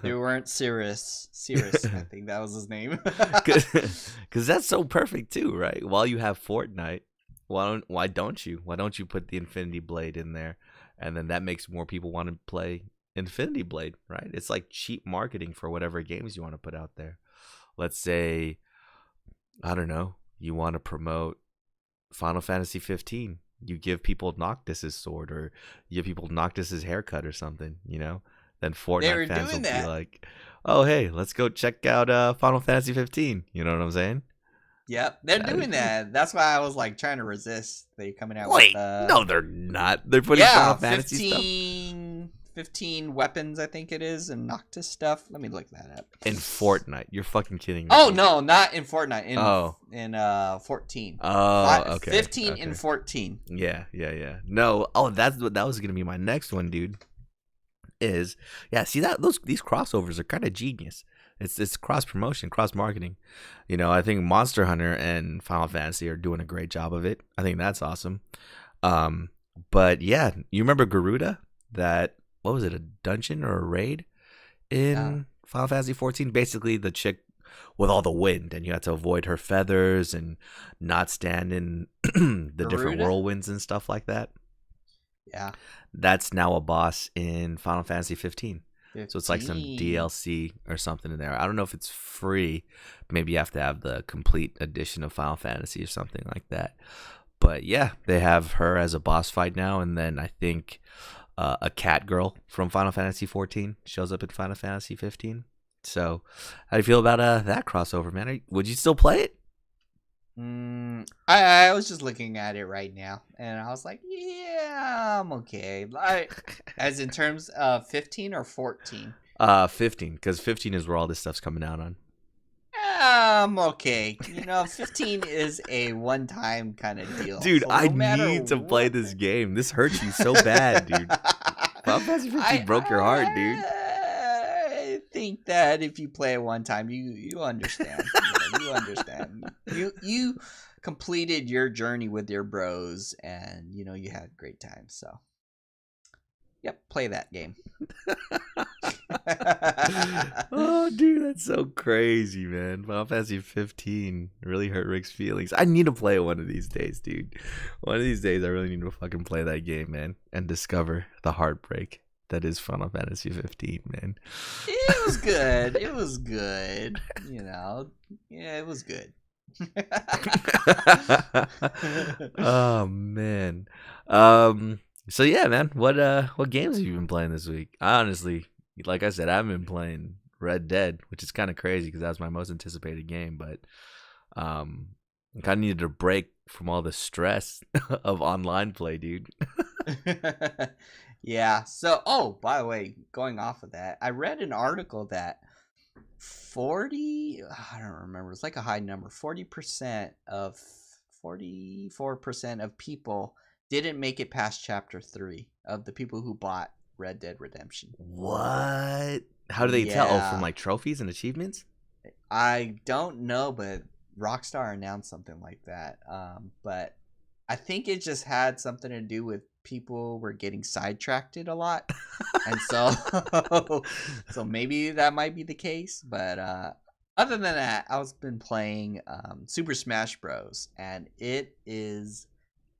They weren't Cirrus. Cirrus, I think that was his name. Because that's so perfect too, right? While you have Fortnite, why don't you put the Infinity Blade in there, and then that makes more people want to play Infinity Blade, right? It's like cheap marketing for whatever games you want to put out there. Let's say, I don't know, you want to promote Final Fantasy 15. You give people Noctis's sword, or you give people Noctis's haircut or something, Then They Fortnite were fans will doing be that. like, "Oh, hey, let's go check out Final Fantasy 15." You know what I'm saying? Yep, they're That'd be doing cool. that. That's why I was like trying to resist. They coming out with Wait, no, they're not. They're putting Final yeah, Fantasy stuff 15 weapons, I think it is, and Noctis stuff. Let me look that up. in Fortnite. You're fucking kidding me, Oh dude. no, not in Fortnite. Oh, In 14. okay, 15 okay. and 14. Yeah. No, that's what that was gonna be my next one, dude. Is see that these crossovers are kind of genius. It's cross promotion, cross marketing. I think Monster Hunter and Final Fantasy are doing a great job of it. I think that's awesome. Um, but yeah, you remember Garuda? That what was it? A dungeon or a raid in Final Fantasy 14? Basically, the chick with all the wind, and you had to avoid her feathers and not stand in the different Garuda? whirlwinds and stuff like that. Yeah. That's now a boss in Final Fantasy 15. So it's like some 15. DLC or something in there. I don't know if it's free. Maybe you have to have the complete edition of Final Fantasy or something like that. But yeah, they have her as a boss fight now, and then I think a cat girl from Final Fantasy 14 shows up in Final Fantasy 15. So how do you feel about that crossover, man? Would you still play it? I was just looking at it right now, and I was like, yeah, I'm okay. As in terms of 15 or 14. 15, because 15 is where all this stuff's coming out on. I'm okay. 15 is a one-time kind of deal. Dude, So I no matter need to play what- this game. This hurts you so bad, dude. Final Fantasy 15 broke your heart, dude. I think that if you play it one time, you understand. You understand. You completed your journey with your bros, and you had a great time. So, yep, play that game. Oh, dude, that's so crazy, man. Final Fantasy 15 really hurt Rick's feelings. I need to play it one of these days, dude. One of these days, I really need to fucking play that game, man, and discover the heartbreak that is Final Fantasy 15, man. It was good. It was good. Yeah, it was good. Oh man. So yeah, man. What games have you been playing this week? I honestly, like I said, I haven't been playing Red Dead, which is kind of crazy because that's my most anticipated game. But I kind of needed a break from all the stress of online play, dude. Yeah. So, by the way, going off of that, I read an article that I don't remember, it's like a high number, 44% of people didn't make it past chapter 3 of the people who bought Red Dead Redemption. What? How do they tell? Oh, from Yeah. like trophies and achievements? I don't know, but Rockstar announced something like that. But I think it just had something to do with people were getting sidetracked a lot, and so maybe that might be the case. But other than that, I've been playing Super Smash Bros, and it is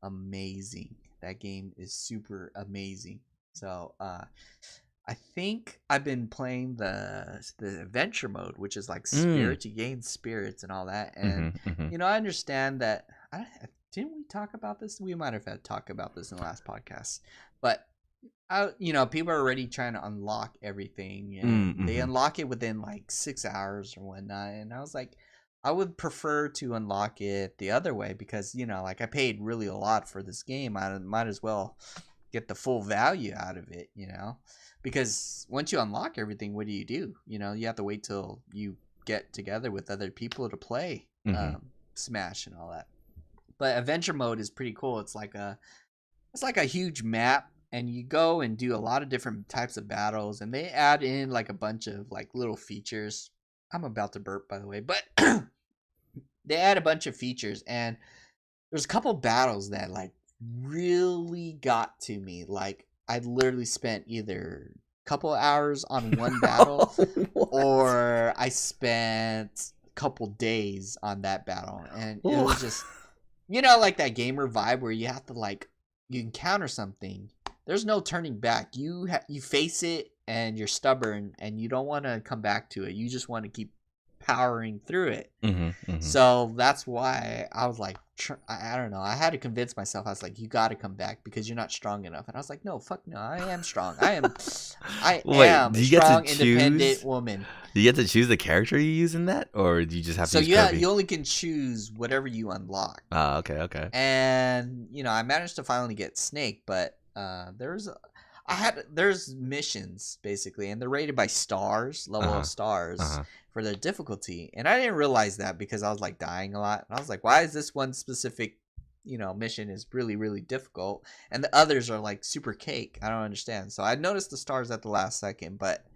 amazing. That game is super amazing. So I think I've been playing the adventure mode, which is like spirit. You gain spirits and all that. And I understand that. Didn't we talk about this? We might have had talk about this in the last podcast. But people are already trying to unlock everything, and they unlock it within like 6 hours or whatnot. And I was like, I would prefer to unlock it the other way because like I paid really a lot for this game. I might as well get the full value out of it, because once you unlock everything, what do? You have to wait till you get together with other people to play Smash and all that. But adventure mode is pretty cool. It's like a huge map, and you go and do a lot of different types of battles, and they add in like a bunch of like little features. I'm about to burp, by the way, but they add a bunch of features, and there's a couple battles that like really got to me. Like I literally spent either a couple hours on one battle, What? or I spent a couple days on that battle, and it was just, like that gamer vibe where you have to like, you encounter something, there's no turning back. You face it, and you're stubborn, and you don't want to come back to it. You just want to keep powering through it. So that's why I was like, I don't know. I had to convince myself. I was like, you got to come back because you're not strong enough. And I was like, no, fuck no. I am strong. I Wait, am do a you get to strong, choose? independent woman. Do you get to choose the character you use in that, or do you just have to So use Kirby? you only can choose whatever you unlock. Okay. And I managed to finally get Snake, but there's missions basically, and they're rated by stars, level of stars for their difficulty. And I didn't realize that because I was like dying a lot. And I was like, why is this one specific, mission is really, really difficult, and the others are like super cake? I don't understand. So I noticed the stars at the last second, but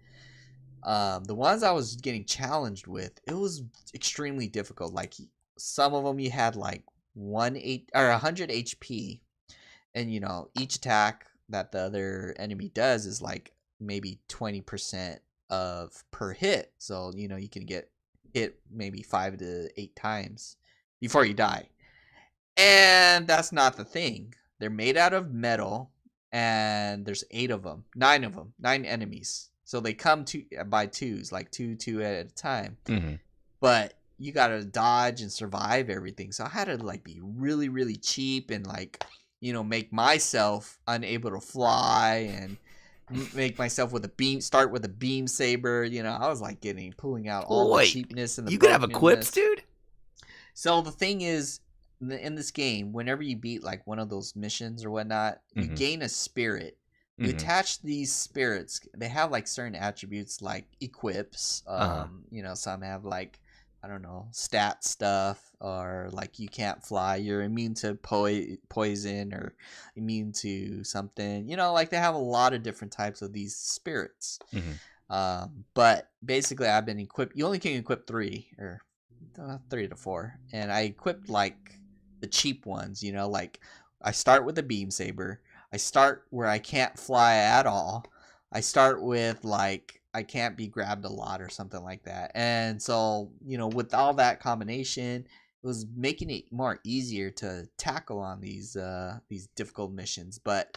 the ones I was getting challenged with, it was extremely difficult. Like some of them you had like 100 HP, and each attack that the other enemy does is like maybe 20% of per hit. So you can get hit maybe 5 to 8 times before you die. And that's not the thing. They're made out of metal, and there's 8 of them, 9 of them, 9 enemies. So they come by twos, like two at a time. But you gotta dodge and survive everything. So I had to like be really, really cheap and like, make myself unable to fly, and make myself start with a beam saber. I was like pulling out all the cheapness and the you could have equips, dude. So the thing is, in this game, whenever you beat like one of those missions or whatnot, you gain a spirit. You attach these spirits. They have like certain attributes like equips. Some have like, I don't know, stat stuff, or like you can't fly, you're immune to poison, or immune to something. Like they have a lot of different types of these spirits. But basically, I've been equipped. You only can equip 3 or 3 to 4, and I equipped like the cheap ones. Like I start with a beam saber. I start where I can't fly at all. I start with like I can't be grabbed a lot or something like that. And so, with all that combination, it was making it more easier to tackle on these difficult missions. But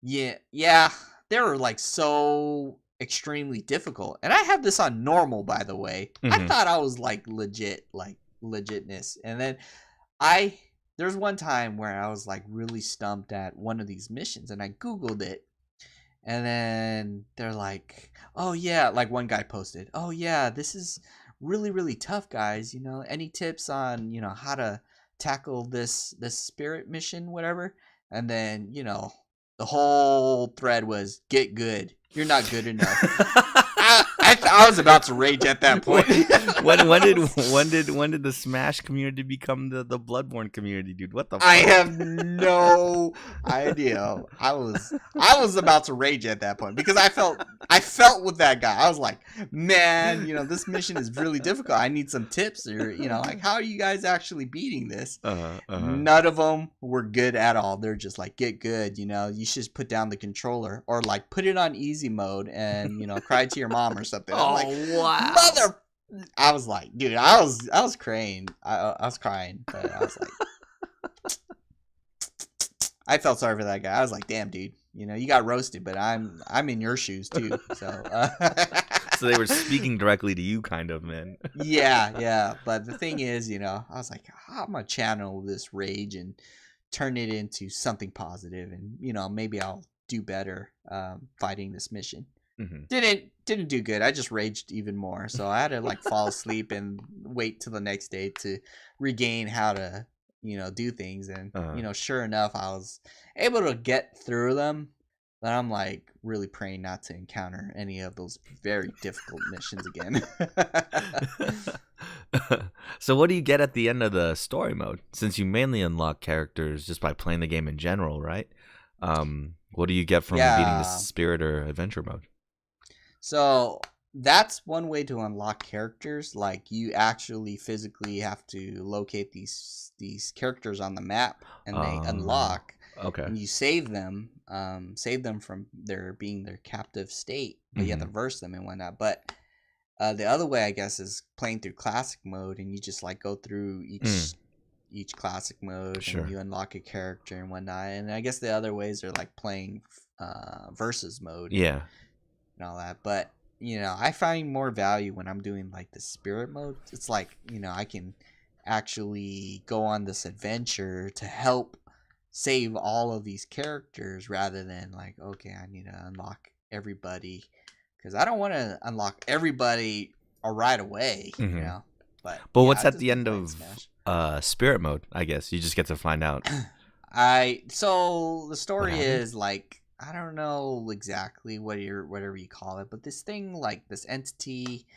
yeah, they were like so extremely difficult. And I have this on normal, by the way. I thought I was like legitness. And then there's one time where I was like really stumped at one of these missions, and I Googled it, and then they're like, oh yeah, like one guy posted, oh yeah, this is really, really tough, guys. Any tips on, how to tackle this spirit mission, whatever? And then, the whole thread was, get good. You're not good enough. I was about to rage at that point. when did the Smash community become the Bloodborne community, dude? What the fuck? I have no idea. I was about to rage at that point because I felt with that guy. I was like, man, this mission is really difficult. I need some tips, or like, how are you guys actually beating this? None of them were good at all. They're just like, get good. You should put down the controller, or like put it on easy mode and cry to your mom or something. I'm like, wow, mother. I was like, dude, I was crying. I was crying, but I was like, I felt sorry for that guy. I was like, damn, dude, you got roasted, but I'm in your shoes too. So, so they were speaking directly to you, kind of, man. Yeah. But the thing is, I was like, I'm gonna channel this rage and turn it into something positive, and maybe I'll do better fighting this mission. Didn't do good. I just raged even more. So I had to like fall asleep and wait till the next day to regain how to, do things. And, sure enough, I was able to get through them. But I'm like really praying not to encounter any of those very difficult missions again. So what do you get at the end of the story mode? Since you mainly unlock characters just by playing the game in general, right? What do you get from beating the spirit or adventure mode? So that's one way to unlock characters. Like you actually physically have to locate these characters on the map, and they unlock. Okay. And you save them. save them from their being their captive state, but you have to Mhm. verse them and whatnot. But the other way, I guess, is playing through classic mode, and you just like go through Mm. each classic mode, and Sure. you unlock a character and whatnot. And I guess the other ways are like playing versus mode Yeah. and all that. But I find more value when I'm doing like the spirit mode. It's like I can actually go on this adventure to help save all of these characters rather than like, okay, I need to unlock everybody because I don't want to unlock everybody right away. Mhm. But But yeah, what's I've at just the been end playing of Smash. spirit mode? I guess you just get to find out So the what story happened. is like I don't know exactly whatever you call it, but this thing like this entity,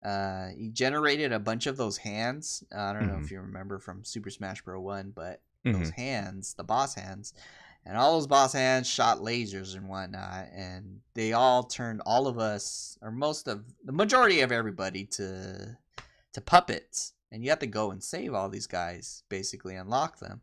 he generated a bunch of those hands. I don't know Mhm. if you remember from Super Smash Bros. 1, but those Mhm. hands, the boss hands, and all those boss hands shot lasers and whatnot, and they all turned all of us, or most of the majority of everybody, to puppets. And you have to go and save all these guys, basically unlock them.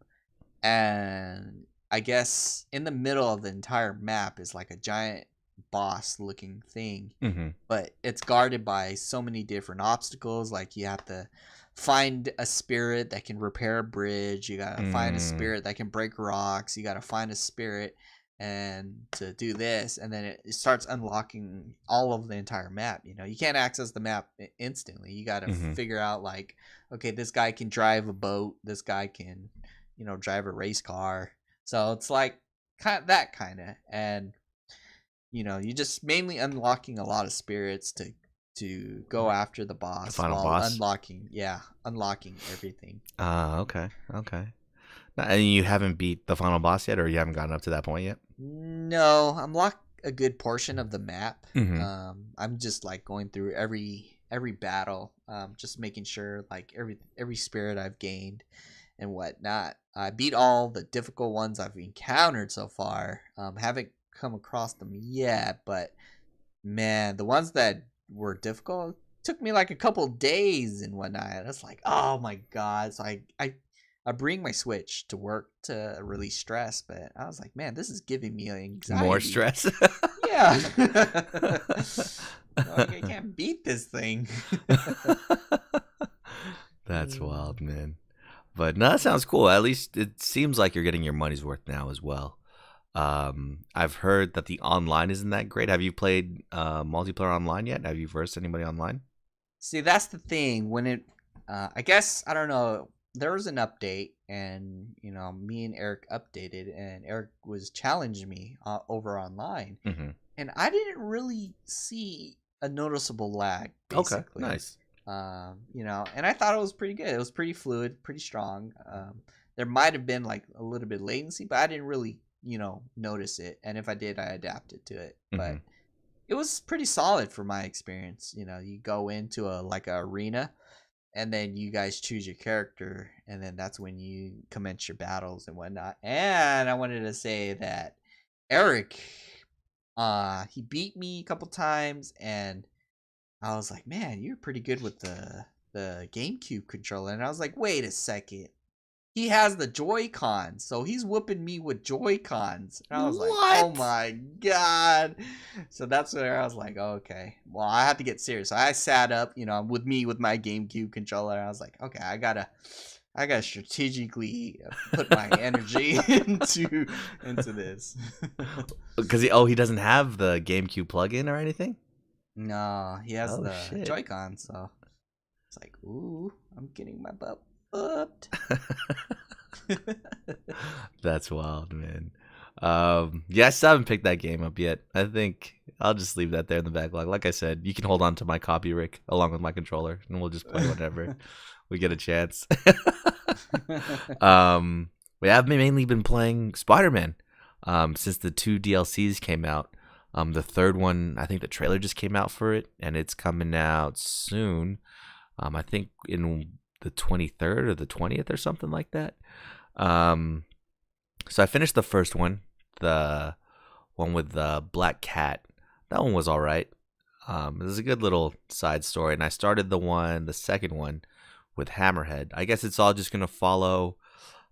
And I guess in the middle of the entire map is like a giant boss looking thing, Mhm. but it's guarded by so many different obstacles. Like you have to find a spirit that can repair a bridge, you gotta find a Mm. spirit that can break rocks, you gotta find a spirit and to do this, and then it starts unlocking all of the entire map. You can't access the map instantly. You gotta Mhm. figure out like, okay, this guy can drive a boat, this guy can drive a race car. So it's like that kind of, and you just mainly unlocking a lot of spirits to go after the The boss final while boss. unlocking everything. Ah, okay. Okay. And you haven't beat the final boss yet, or you haven't gotten up to that point yet? No, unlock a good portion of the map. Mhm. I'm just like going through every battle, just making sure like every spirit I've gained and whatnot. I beat all the difficult ones I've encountered so far. Haven't come across them yet, but man, the ones that were difficult took me like a couple days and whatnot. It's like, oh my god! So I bring my Switch to work to release stress, but I was like, man, this is giving me More anxiety. stress. Yeah, like I can't beat this thing. That's wild, man. But no, that sounds cool. At least it seems like you're getting your money's worth now as well. I've heard that the online isn't that great. Have you played multiplayer online yet? Have you versed anybody online? See, that's the thing. I guess I don't know. There was an update, and me and Eric updated, and Eric was challenging me over online, Mm-hmm. and I didn't really see a noticeable lag, Okay, basically. nice. And I thought it was pretty good. It was pretty fluid, pretty strong. There might have been like a little bit latency, but I didn't really, notice it. And if I did, I adapted to it. Mm-hmm. But it was pretty solid for my experience. You go into a like a arena, and then you guys choose your character, and then that's when you commence your battles and whatnot. And I wanted to say that Eric, he beat me a couple times, and I was like, man, you're pretty good with the GameCube controller. And I was like, wait a second. He has the Joy-Cons, so he's whooping me with Joy-Cons. And I was like, oh What? my god. So that's where I was like, okay, well, I have to get serious. So I sat up, with my GameCube controller. And I was like, okay, I gotta strategically put my energy into this. Because he doesn't have the GameCube plug-in or anything. No, he has Oh the shit. Joy-Con, so it's like, ooh, I'm getting my butt whooped. That's wild, man. Yeah, I still haven't picked that game up yet. I think I'll just leave that there in the backlog. Like I said, you can hold on to my copy, Rick, along with my controller, and we'll just play whenever we get a chance. um, I've mainly been playing Spider-Man. Since the 2 DLCs came out. The third one, I think the trailer just came out for it, and it's coming out soon. I think in the 23rd or the 20th or something like that. So I finished the first one, the one with the Black Cat. That one was all right. It was a good little side story, and I started the second one with Hammerhead. I guess it's all just gonna follow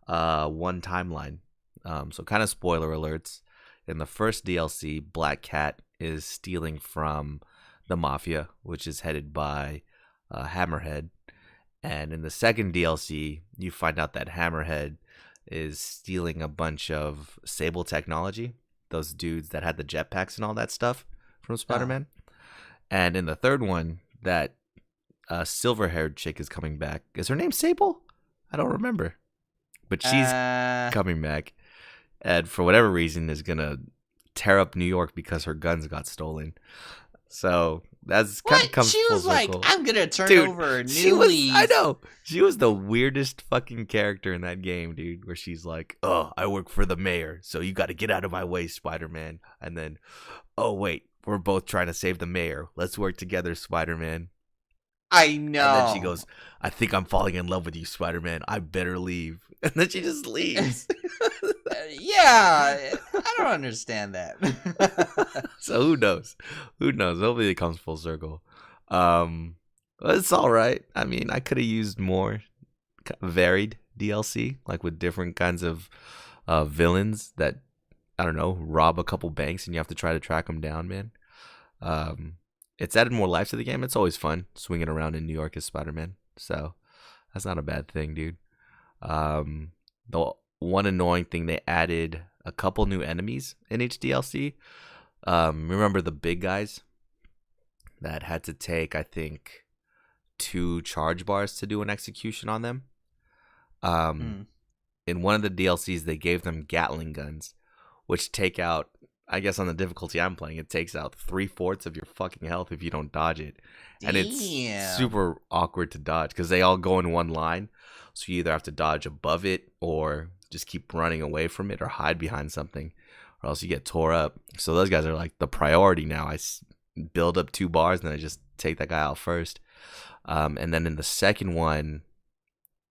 one timeline. So kind of spoiler alerts. in the first DLC, Black Cat is stealing from the Mafia, which is headed by Hammerhead. And in the second DLC, you find out that Hammerhead is stealing a bunch of Sable technology, those dudes that had the jetpacks and all that stuff from Spider-Man. And in the third one, that silver-haired chick is coming back. Is her name Sable? I don't remember. But she's coming back. And for whatever reason is going to tear up New York because her guns got stolen. So that's kind of comes She full was like, circle. I'm going to turn Dude, over she new was, leaf. I know. She was the weirdest fucking character in that game, dude, where she's like, oh, I work for the mayor, so you got to get out of my way, Spider-Man. And then, oh, wait, we're both trying to save the mayor. Let's work together, Spider-Man. I know. And then she goes, I think I'm falling in love with you, Spider-Man. I better leave. And then she just leaves. Yeah, I don't understand that. So who knows? Who knows? Hopefully it comes full circle. It's all right. I mean, I could have used more varied DLC, like with different kinds of villains that, I don't know, rob a couple banks and you have to try to track them down, man. It's added more life to the game. It's always fun swinging around in New York as Spider-Man. So that's not a bad thing, dude. The one annoying thing, they added a couple new enemies in each DLC. Remember the big guys that had to take, I think, 2 charge bars to do an execution on them? In one of the DLCs, they gave them Gatling guns, which take out, I guess on the difficulty I'm playing, it takes out 3/4 of your fucking health if you don't dodge it. Damn. And it's super awkward to dodge because they all go in one line. So you either have to dodge above it or just keep running away from it or hide behind something, or else you get tore up. So those guys are like the priority now. I build up 2 bars and then I just take that guy out first. And then in the second one,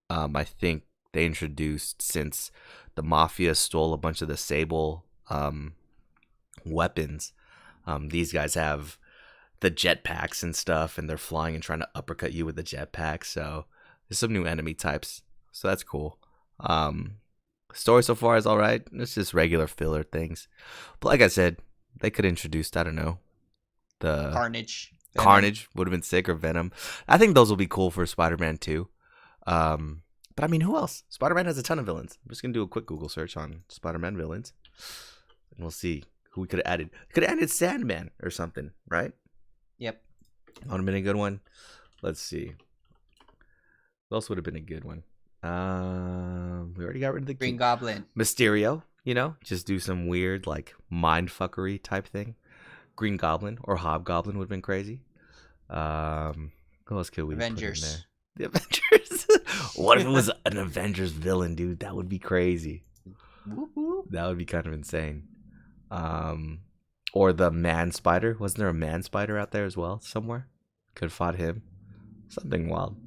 I think they introduced, since the Mafia stole a bunch of the Sable weapons, these guys have the jetpacks and stuff, and they're flying and trying to uppercut you with the jetpack. So there's some new enemy types, so that's cool. Story so far is all right. It's just regular filler things, but like I said, they could introduce, I don't know, the Carnage. Carnage would have been sick, or Venom. I think those will be cool for Spider-Man 2. But I mean, who else? Spider-Man has a ton of villains. I'm just gonna do a quick Google search on Spider-Man villains, and we'll see who we could have added. Could have added Sandman or something, right? Yep. That would have been a good one. Let's see. Who else would have been a good one? We already got rid of the Green Goblin. Mysterio, you know, just do some weird like mind fuckery type thing. Green Goblin or Hobgoblin would have been crazy. Who else could we Avengers. put in there? The Avengers. What if it was an Avengers villain, dude? That would be crazy. Woo-hoo. That would be kind of insane. Or the Man Spider. Wasn't there a Man Spider out there as well somewhere? Could have fought him. Something wild.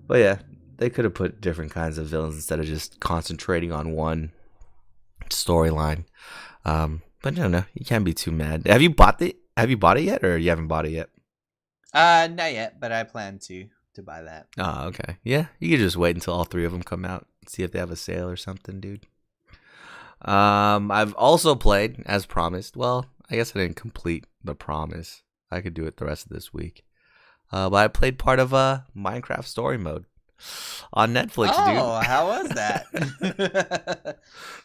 But yeah, they could have put different kinds of villains instead of just concentrating on one storyline. But no, you can't be too mad. Have you bought it? Have you bought it yet, or you haven't bought it yet? Not yet, but I plan to buy that. Oh, okay. Yeah, you can just wait until all 3 of them come out. See if they have a sale or something, dude. I've also played, as promised. Well, I guess I didn't complete the promise. I could do it the rest of this week. But I played part of Minecraft Story Mode on Netflix, dude. Oh, how was that?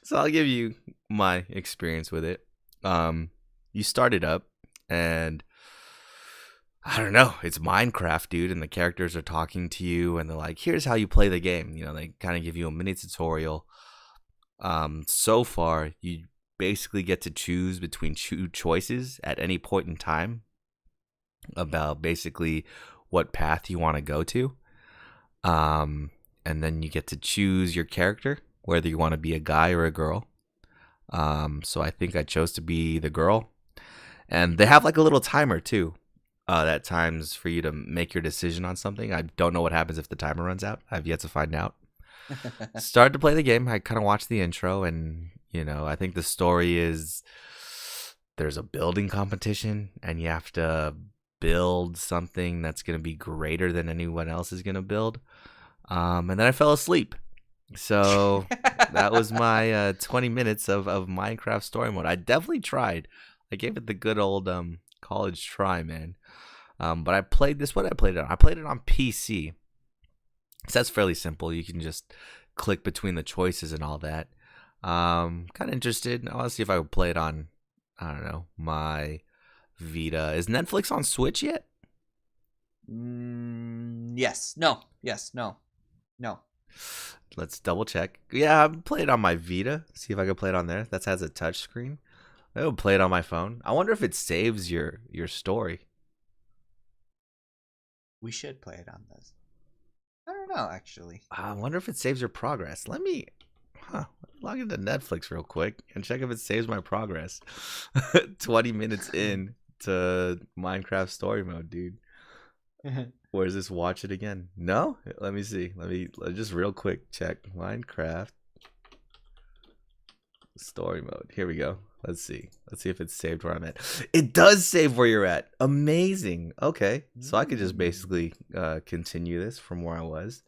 So I'll give you my experience with it. You start it up, and I don't know, it's Minecraft, dude, and the characters are talking to you, and they're like, here's how you play the game. You know, they kind of give you a mini tutorial. So far, you basically get to choose between 2 choices at any point in time about basically what path you want to go to. And then you get to choose your character, whether you want to be a guy or a girl. So I think I chose to be the girl. And they have like a little timer too, that times for you to make your decision on something. I don't know what happens if the timer runs out. I've yet to find out. Started to play the game. I kind of watched the intro, and you know, I think the story is there's a building competition, and you have to build something that's going to be greater than anyone else is going to build. And then I fell asleep. So that was my 20 minutes of Minecraft story mode. I definitely tried. I gave it the good old college try, man. But I played this. What did I played it on? I played it on PC. So that's fairly simple. You can just click between the choices and all that. Kind of interested. I want to see if I would play it on, I don't know, my Vita. Is Netflix on Switch yet? Yes. No. Yes. No. No. Let's double check. Yeah, I play it on my Vita. See if I can play it on there. That has a touch screen. I would play it on my phone. I wonder if it saves your story. We should play it on this. I don't know, actually. I wonder if it saves your progress. Let me log into Netflix real quick and check if it saves my progress. 20 minutes in to Minecraft story mode, dude. Where's this? Watch it again. No? Let me see. Let just real quick check Minecraft story mode. Here we go. Let's see. Let's see if it's saved where I'm at. It does save where you're at. Amazing. Okay. So I could just basically continue this from where I was.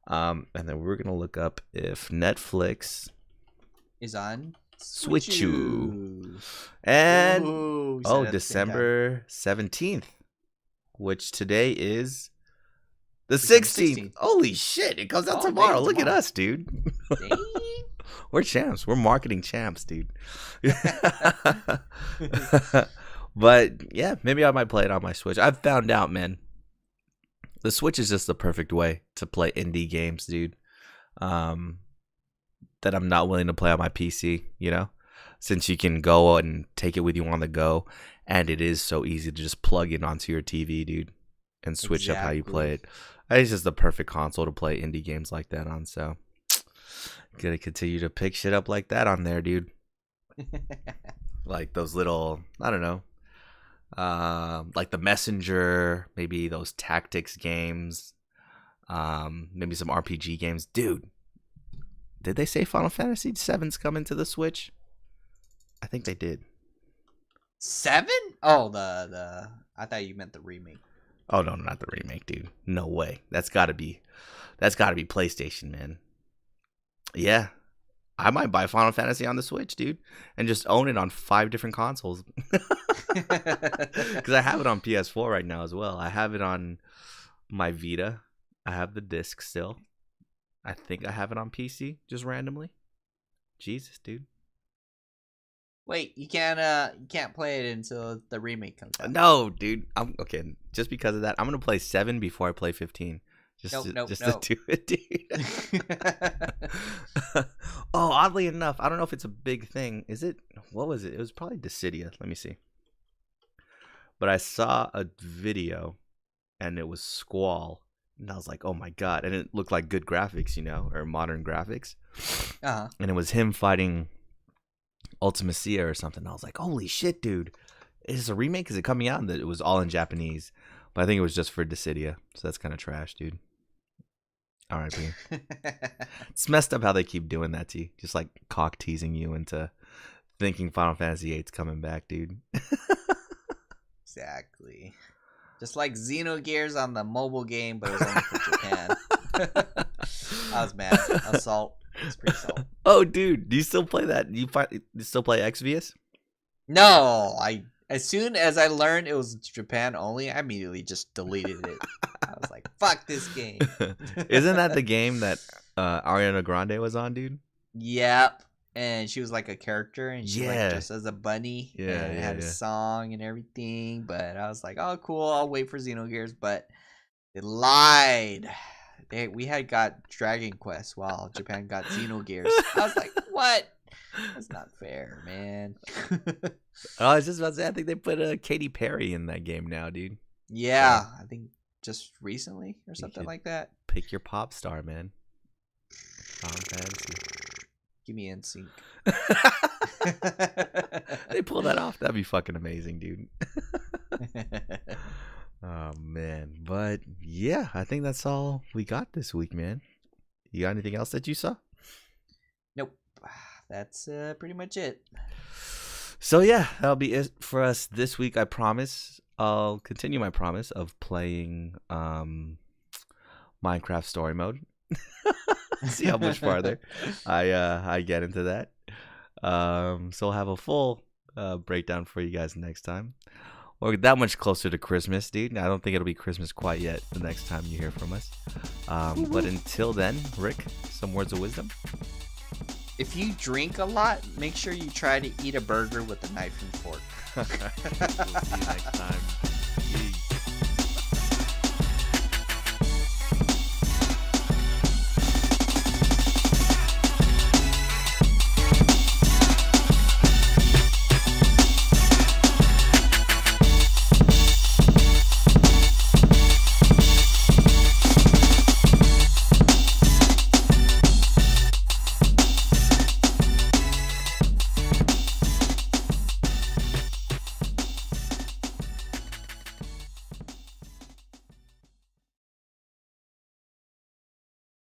And then we're going to look up if Netflix is on Switchu. And December 17th, which today is the 16th. Holy shit. It comes out tomorrow. Look at us, dude. We're champs. We're marketing champs, dude. But yeah, maybe I might play it on my Switch. I've found out, man, the Switch is just the perfect way to play indie games, dude. That I'm not willing to play on my PC, you know? Since you can go and take it with you on the go, and it is so easy to just plug it onto your TV, dude, and switch up how you play it. It's just the perfect console to play indie games like that on, so gonna continue to pick shit up like that on there, dude. Like those little, I don't know, like the Messenger, maybe those tactics games, maybe some RPG games. Dude, did they say Final Fantasy VII's coming to the Switch? I think they did. 7? Oh, the I thought you meant the remake. Oh no, not the remake, dude. No way. That's gotta be PlayStation, man. Yeah, I might buy Final Fantasy on the Switch, dude, and just own it on 5 different consoles. Because I have it on PS4 right now as well. I have it on my Vita. I have the disc still. I think I have it on PC, just randomly. Jesus, dude. Wait, you can't play it until the remake comes out. No, dude. I'm okay. Just because of that, I'm gonna play 7 before I play 15. Just to do it, dude. Oh, oddly enough, I don't know if it's a big thing. Is it? What was it? It was probably Dissidia. Let me see. But I saw a video, and it was Squall, and I was like, "Oh my god!" And it looked like good graphics, you know, or modern graphics. And it was him fighting Ultimacia or something. I was like, "Holy shit, dude! Is it a remake? Is it coming out?" And it was all in Japanese. But I think it was just for Dissidia, so that's kind of trash, dude. R.I.P. It's messed up how they keep doing that to you, just like cock teasing you into thinking Final Fantasy VIII's coming back, dude. Exactly. Just like Xenogears on the mobile game, but it was only for Japan. I was mad. Assault. It's pretty salt. Oh, dude, do you still play that? You still play Exvius? No, as soon as I learned it was Japan only, I immediately just deleted it. I was like, fuck this game. Isn't that the game that Ariana Grande was on, dude? Yep. And she was like a character, and she like just as a bunny. Yeah, and it had a song and everything. But I was like, oh, cool. I'll wait for Xenogears. But they lied. We had got Dragon Quest while Japan got Xenogears. I was like, what? That's not fair, man. I was just about to say, I think they put Katy Perry in that game now, dude. Yeah, I think just recently or something like that. Pick your pop star, man. Fantasy. Give me NSYNC. They pull that off. That'd be fucking amazing, dude. Oh man, but yeah, I think that's all we got this week, man. You got anything else that you saw? Nope. That's pretty much it. So yeah, that'll be it for us this week. I promise I'll continue my promise of playing Minecraft story mode. See how much farther I get into that. So I'll have a full breakdown for you guys next time. We're that much closer to Christmas, dude. I don't think it'll be Christmas quite yet the next time you hear from us. But until then, Rick, some words of wisdom. If you drink a lot, make sure you try to eat a burger with a knife and fork. We'll see you next time.